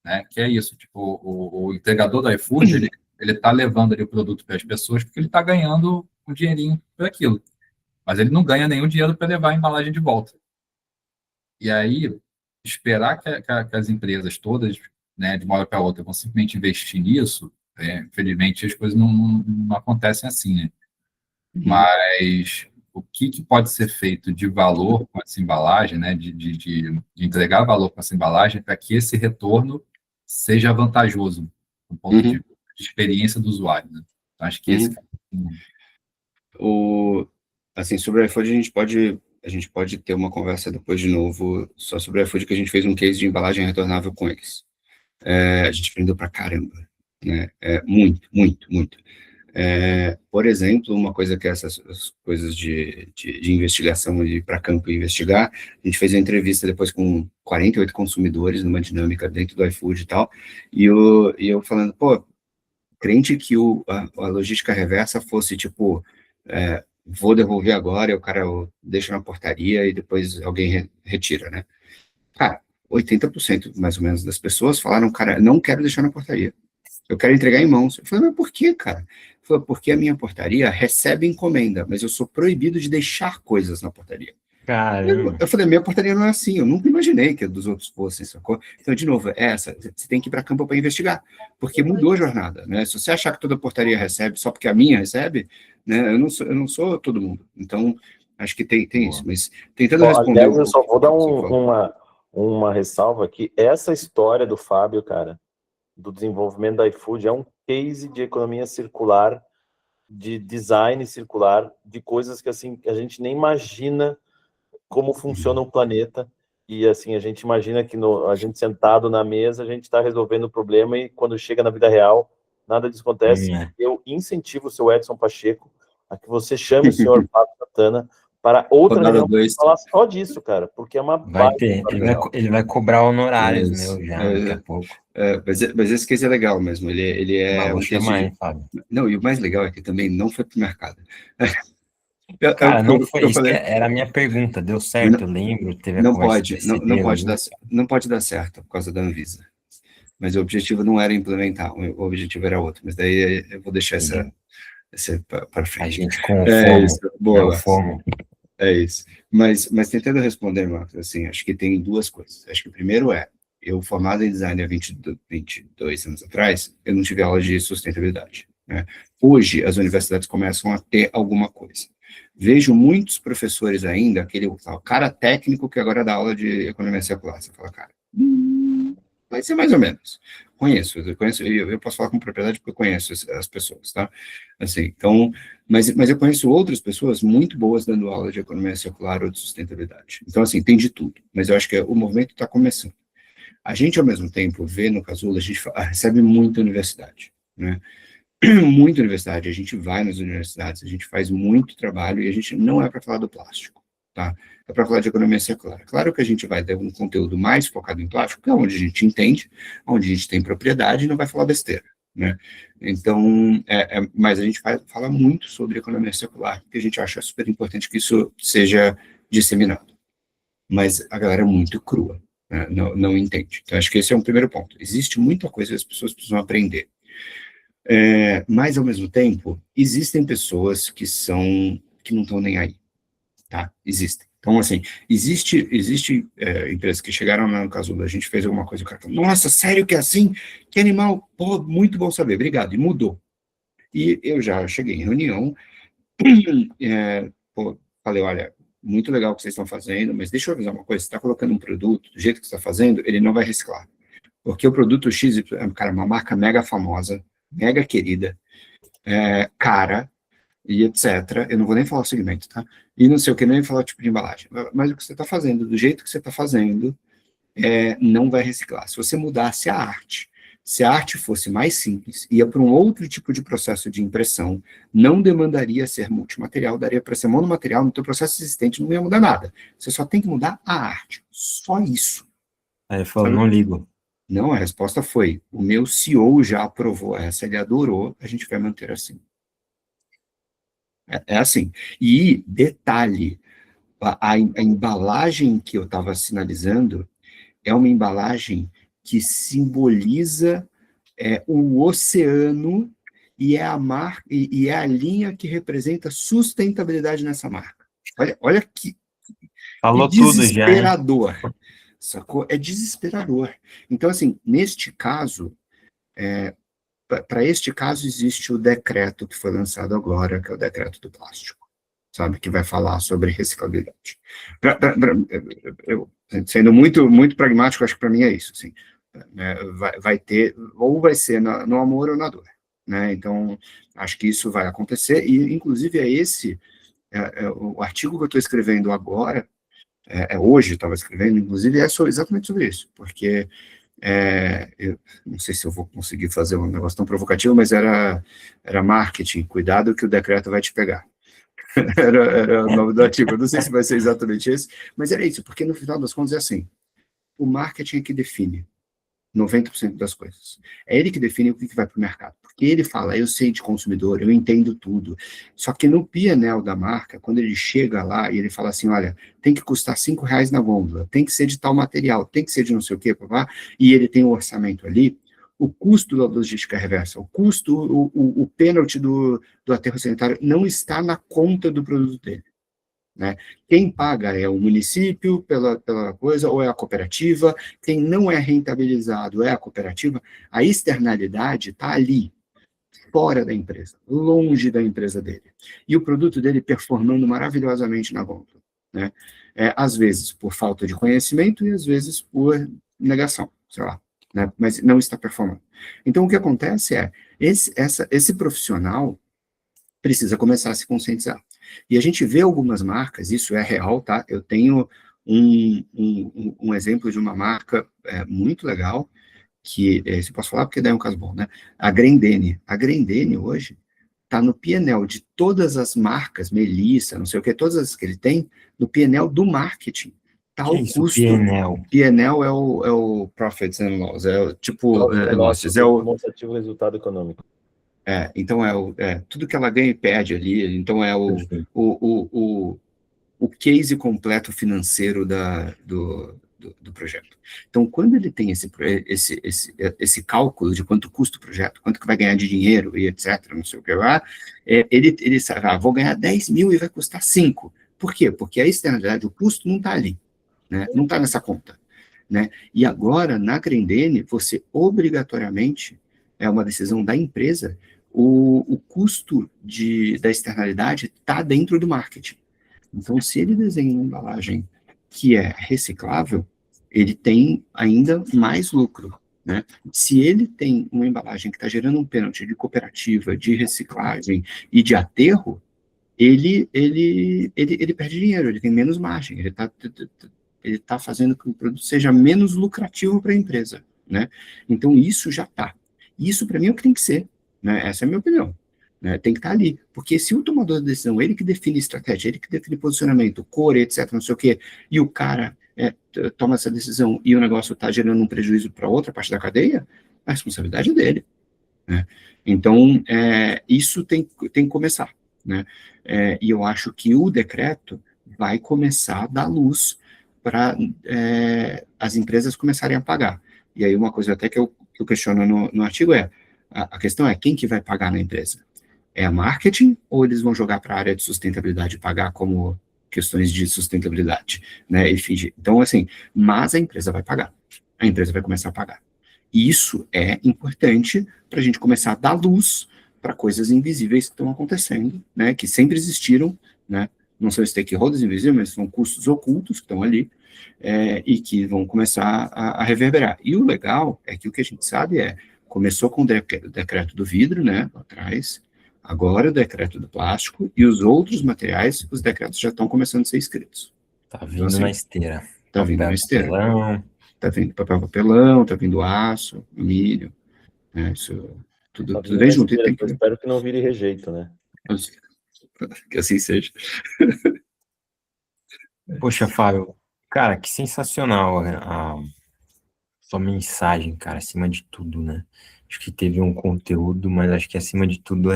né, que é isso, tipo, o entregador do iFood, ele está levando ali o produto para as pessoas porque ele está ganhando um dinheirinho por aquilo, mas ele não ganha nenhum dinheiro para levar a embalagem de volta. E aí, esperar que as empresas todas, né, de uma hora para outra, vão simplesmente investir nisso, infelizmente as coisas não acontecem assim, né? Mas o que pode ser feito de valor com essa embalagem, né, de entregar valor com essa embalagem para que esse retorno seja vantajoso do ponto de experiência do usuário, né? Então, acho que esse... Assim, sobre o iFood, a gente pode ter uma conversa depois de novo só sobre o iFood, que a gente fez um case de embalagem retornável com eles. A gente aprendeu pra caramba, né? Muito, muito, muito. Por exemplo, uma coisa que essas coisas de investigação, de ir para campo e investigar, a gente fez uma entrevista depois com 48 consumidores numa dinâmica dentro do iFood e tal, e eu falando, pô, crente que a logística reversa fosse tipo, vou devolver agora, e o cara deixa na portaria e depois alguém retira, né? Cara, 80% mais ou menos das pessoas falaram, cara, não quero deixar na portaria. Eu quero entregar em mãos. Eu falei, mas por quê, cara? Ele falou, porque a minha portaria recebe encomenda, mas eu sou proibido de deixar coisas na portaria. Caramba. Eu falei, minha portaria não é assim, eu nunca imaginei que a dos outros fossem, sacou? Então, de novo, essa, você tem que ir para campo para investigar, porque mudou a jornada, né? Se você achar que toda portaria recebe só porque a minha recebe, né? Eu não sou todo mundo. Então, acho que tem isso, mas tentando responder... Aliás, eu só vou dar uma ressalva aqui. Essa história do Fábio, cara, do desenvolvimento da iFood, é um case de economia circular, de design circular, de coisas que, assim, a gente nem imagina como funciona o planeta, e assim, a gente imagina que a gente sentado na mesa, a gente está resolvendo o problema, e quando chega na vida real, nada disso acontece. Eu incentivo o seu Edson Pacheco a que você chame o senhor Fábio Santana para outra reunião para falar só disso, cara, porque é uma Vai ter, ele vai cobrar honorários meu já daqui a pouco. Mas esse case é legal mesmo, ele é um case Fábio. Não, e o mais legal é que também não foi para o mercado. Cara, não foi isso, era a minha pergunta, deu certo, eu lembro, teve a conversa não pode dar certo por causa da Anvisa, mas o objetivo não era implementar, o objetivo era outro, mas daí eu vou deixar essa para frente. A gente com fome, isso, boa, fome. É isso, mas tentando responder, Marcos, assim, acho que tem duas coisas, acho que o primeiro eu formado em design há 22 anos atrás, eu não tive aula de sustentabilidade, né? Hoje, as universidades começam a ter alguma coisa. Vejo muitos professores ainda, o cara técnico que agora dá aula de economia circular. Você fala, cara, vai ser mais ou menos. Eu posso falar com propriedade porque eu conheço as pessoas, tá? Assim, então, mas eu conheço outras pessoas muito boas dando aula de economia circular ou de sustentabilidade. Então, assim, tem de tudo, mas eu acho que o movimento está começando. A gente, ao mesmo tempo, vê no Casulo, a gente recebe muita universidade, né? Muita universidade, a gente vai nas universidades, a gente faz muito trabalho e a gente não é para falar do plástico, tá? É para falar de economia circular. Claro que a gente vai ter um conteúdo mais focado em plástico, que é onde a gente entende, onde a gente tem propriedade e não vai falar besteira, né? Então, mas a gente fala muito sobre economia circular, porque a gente acha super importante que isso seja disseminado. Mas a galera é muito crua, né? Não entende. Então, acho que esse é um primeiro ponto. Existe muita coisa que as pessoas precisam aprender. Mas, ao mesmo tempo, existem pessoas que não estão nem aí, tá? Existem. Então, assim, existe empresas que chegaram no Casulo, a gente fez alguma coisa, o cara falou, nossa, sério que é assim? Que animal? Pô, muito bom saber, obrigado, e mudou. E eu já cheguei em reunião, falei, olha, muito legal o que vocês estão fazendo, mas deixa eu avisar uma coisa, você está colocando um produto, do jeito que você está fazendo, ele não vai reciclar. Porque o produto X, cara, uma marca mega famosa, mega querida, cara, e etc. Eu não vou nem falar o segmento, tá? E não sei o que, nem falar o tipo de embalagem. Mas o que você está fazendo, do jeito que você está fazendo, não vai reciclar. Se você mudasse a arte, Se a arte fosse mais simples, ia para um outro tipo de processo de impressão, não demandaria ser multimaterial, daria para ser monomaterial, no teu processo existente não ia mudar nada. Você só tem que mudar a arte. Só isso. Aí ele falou, não ligo. Não, a resposta foi, o meu CEO já aprovou essa, ele adorou, a gente vai manter assim. É assim. E, detalhe, a embalagem que eu estava sinalizando é uma embalagem que simboliza o oceano e é a linha que representa sustentabilidade nessa marca. Olha que Falou tudo já, hein? desesperador. Sacou? É desesperador. Então, assim, neste caso, para este caso, existe o decreto que foi lançado agora, que é o decreto do plástico, sabe? Que vai falar sobre reciclabilidade. Eu, sendo muito pragmático, acho que para mim é isso, assim. Vai ter, ou vai ser no amor ou na dor, né? Então, acho que isso vai acontecer, e inclusive o artigo que eu estou escrevendo agora, hoje estava escrevendo, inclusive, exatamente sobre isso, porque eu não sei se eu vou conseguir fazer um negócio tão provocativo, mas era marketing, cuidado que o decreto vai te pegar. Era o nome do artigo, eu não sei se vai ser exatamente esse, mas era isso, porque no final das contas é assim, o marketing é que define 90% das coisas. É ele que define o que vai para o mercado. Porque ele fala, eu sei de consumidor, eu entendo tudo. Só que no PNL da marca, quando ele chega lá e ele fala assim, olha, tem que custar R$5 na gôndola, tem que ser de tal material, tem que ser de não sei o quê, e ele tem o orçamento ali, o custo da logística reversa, o custo, o pênalti do aterro sanitário não está na conta do produto dele. Né? Quem paga é o município pela coisa, ou é a cooperativa, quem não é rentabilizado é a cooperativa, a externalidade está ali, fora da empresa, longe da empresa dele, e o produto dele performando maravilhosamente na gôndola, né? Às vezes por falta de conhecimento e às vezes por negação, sei lá, né? Mas não está performando. Então o que acontece é, esse profissional precisa começar a se conscientizar. E a gente vê algumas marcas, isso é real, tá? Eu tenho um exemplo de uma marca muito legal, que, se eu posso falar, porque daí é um caso bom, né? A Grendene. A Grendene, hoje, está no PNL de todas as marcas, Melissa, não sei o que, todas as que ele tem, no PNL do marketing. Tá o custo. PNL? PNL é o Profits and Loss, losses, demonstrativo resultado econômico. Então tudo que ela ganha e perde ali, então o case completo financeiro do projeto. Então, quando ele tem esse cálculo de quanto custa o projeto, quanto que vai ganhar de dinheiro e etc., não sei o que lá, ele sabe, vou ganhar 10 mil e vai custar 5. Por quê? Porque a externalidade, o custo não está ali, né? Não está nessa conta. Né? E agora, na Grendene, você obrigatoriamente, é uma decisão da empresa, o custo da externalidade está dentro do marketing. Então, se ele desenha uma embalagem que é reciclável, ele tem ainda mais lucro, né? Se ele tem uma embalagem que está gerando um pênalti de cooperativa, de reciclagem e de aterro, ele perde dinheiro, ele tem menos margem, ele está fazendo com que o produto seja menos lucrativo para a empresa, né? Então, isso já está. Isso, para mim, é o que tem que ser, né? Essa é a minha opinião. Né? Tem que estar ali. Porque se o tomador de decisão, ele que define estratégia, ele que define posicionamento, cor, etc., não sei o quê, e o cara toma essa decisão e o negócio está gerando um prejuízo para outra parte da cadeia, a responsabilidade é dele. Né? Então, isso tem que começar. Né? E eu acho que o decreto vai começar a dar luz para as empresas começarem a pagar. E aí uma coisa até que eu questiono no artigo a questão é quem que vai pagar na empresa? É a marketing ou eles vão jogar para a área de sustentabilidade e pagar como questões de sustentabilidade, né, e fingir. Então, assim, mas a empresa vai pagar. A empresa vai começar a pagar. E isso é importante para a gente começar a dar luz para coisas invisíveis que estão acontecendo, né, que sempre existiram, né, não são stakeholders invisíveis, mas são custos ocultos que estão ali, e que vão começar a reverberar. E o legal é que o que a gente sabe começou com o decreto do vidro, né, lá atrás, agora o decreto do plástico, e os outros materiais, os decretos já estão começando a ser escritos. Tá vindo assim, na esteira. Tá vindo na esteira. Tá vindo papelão, tá vindo aço, milho. Isso, tudo, Tá tudo vindo bem na junto. esteira, Tem eu que, espero que não vire rejeito, né? que assim seja. Poxa, Fábio, cara, que sensacional a sua mensagem, cara, acima de tudo, né? Acho que teve um conteúdo, mas acho que acima de tudo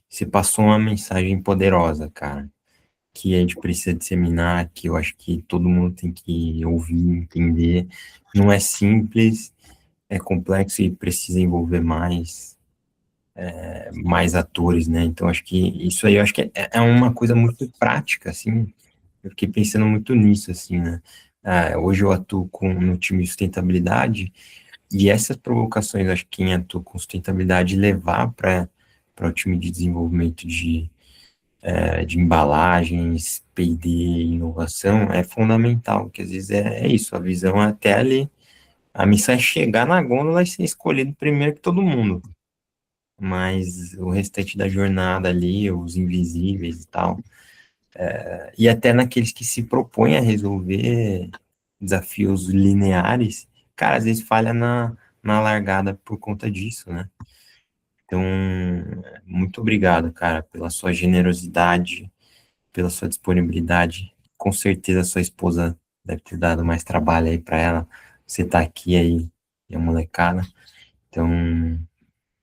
você passou uma mensagem poderosa, cara, que a gente precisa disseminar, que eu acho que todo mundo tem que ouvir, entender. Não é simples, é complexo e precisa envolver mais atores, né? Então acho que isso aí eu acho que é uma coisa muito prática, assim. Eu fiquei pensando muito nisso, assim, né? Hoje eu atuo no time de sustentabilidade e essas provocações, acho que quem atua com sustentabilidade levar para o time de desenvolvimento de embalagens, P&D, inovação, é fundamental, porque às vezes é isso, a visão é até ali, a missão é chegar na gôndola e ser escolhido primeiro que todo mundo, mas o restante da jornada ali, os invisíveis e tal, e até naqueles que se propõem a resolver desafios lineares, cara, às vezes falha na largada por conta disso, né? Então, muito obrigado, cara, pela sua generosidade, pela sua disponibilidade. Com certeza sua esposa deve ter dado mais trabalho aí para ela. Você tá aqui aí, e a molecada. Então,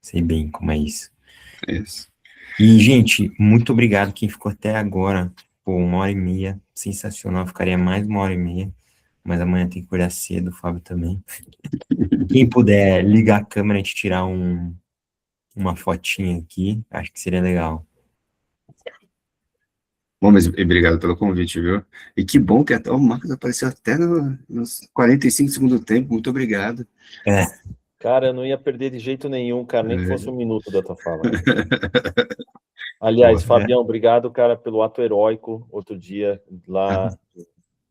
sei bem como é isso. Isso. E, gente, muito obrigado quem ficou até agora. Pô, 1h30, sensacional. Ficaria mais 1h30, mas amanhã tem que acordar cedo, o Fábio também. Quem puder ligar a câmera e a gente tirar uma fotinha aqui, acho que seria legal. Bom, mas obrigado pelo convite, viu? E que bom que até o Marcos apareceu até nos 45 segundos do tempo. Muito obrigado. É, Cara, eu não ia perder de jeito nenhum, cara, nem que fosse 1 minuto da tua fala. boa. Aliás, Fabião, obrigado, cara, pelo ato heróico outro dia lá em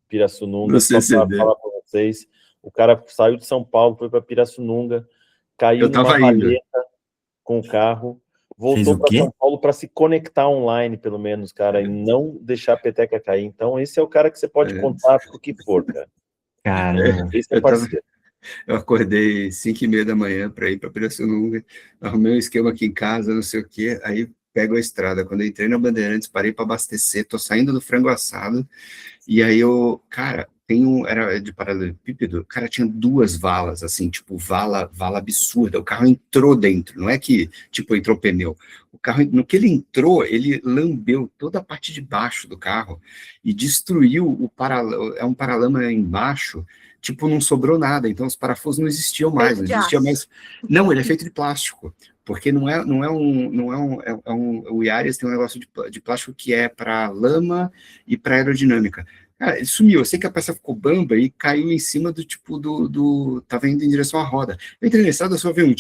Pirassununga. No Só para CCB. falar para vocês, o cara saiu de São Paulo, foi para Pirassununga, caiu Eu numa tava indo. valeta com o carro, Fez voltou o para quê? São Paulo para se conectar online, pelo menos, cara, e não deixar a peteca cair. Então, esse é o cara que você pode contar pro que for, cara. Caramba. Esse é Eu tava, parceiro. eu acordei 5h30 da manhã para ir para Pirassununga, arrumei um esquema aqui em casa, não sei o quê, aí pego a estrada. Quando eu entrei na Bandeirantes, parei para abastecer, tô saindo do frango assado, e aí cara, era de paralelepípedo, cara, tinha 2 valas, assim, tipo, vala absurda, o carro entrou dentro, não é que, tipo, entrou pneu, o carro, no que ele entrou, ele lambeu toda a parte de baixo do carro e destruiu um paralama embaixo, tipo, não sobrou nada, então os parafusos não existiam mais, não existia mais, não, ele é feito de plástico, porque o Yaris tem um negócio de plástico que é para lama e para aerodinâmica. Cara, ele sumiu, eu sei que a peça ficou bamba e caiu em cima tava indo em direção à roda. Eu entrei na estrada, eu só vi um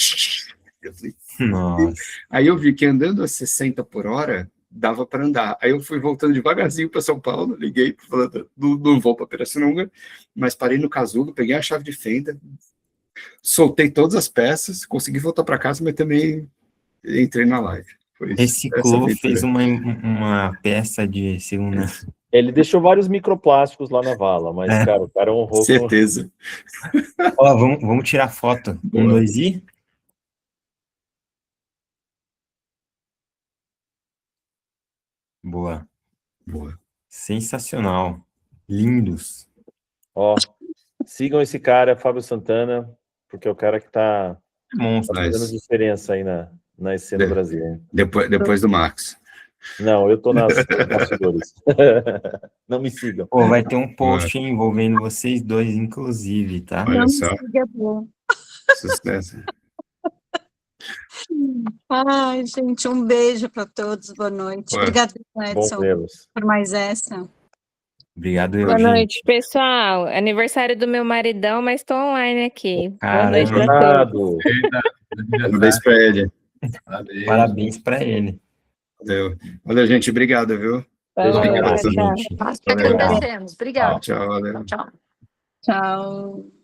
eu falei, Nossa. aí eu vi que andando a 60 por hora, dava para andar. Aí eu fui voltando devagarzinho para São Paulo, liguei, falando, não vou para Pirassununga, mas parei no casulo, peguei a chave de fenda, soltei todas as peças, consegui voltar para casa, mas também entrei na live. Foi isso, essa Reciclou, fez aventura. uma peça de segunda. Ele deixou vários microplásticos lá na vala, mas, É. cara, o cara honrou com... Certeza. Ó, vamos tirar foto. 1, Boa. 2 e. Boa. Boa. Sensacional. Lindos. Ó, sigam esse cara, Fábio Santana, porque é o cara que tá Monstro. fazendo Mas diferença aí na EC no Brasil, hein? depois do Marcos. Não, eu tô nos bastidores. Não me sigam. Pô, vai ter um post envolvendo vocês dois, inclusive, tá? Olha Não só, me siga, bom. sucesso. Ai, gente, um beijo para todos, boa noite. Ué. Obrigada, Bom Edson, vê-los. por mais essa. Obrigado, eu, Boa gente. noite, pessoal. Aniversário do meu maridão, mas estou online aqui. Boa noite Caramba. para todos. Obrigado. Parabéns para ele. Parabéns pra ele. Valeu. Valeu, gente. Obrigado, viu? Falou, Obrigado, tchau, tchau. gente. Valeu. Agradecemos. Obrigada. Tchau, valeu. Tchau.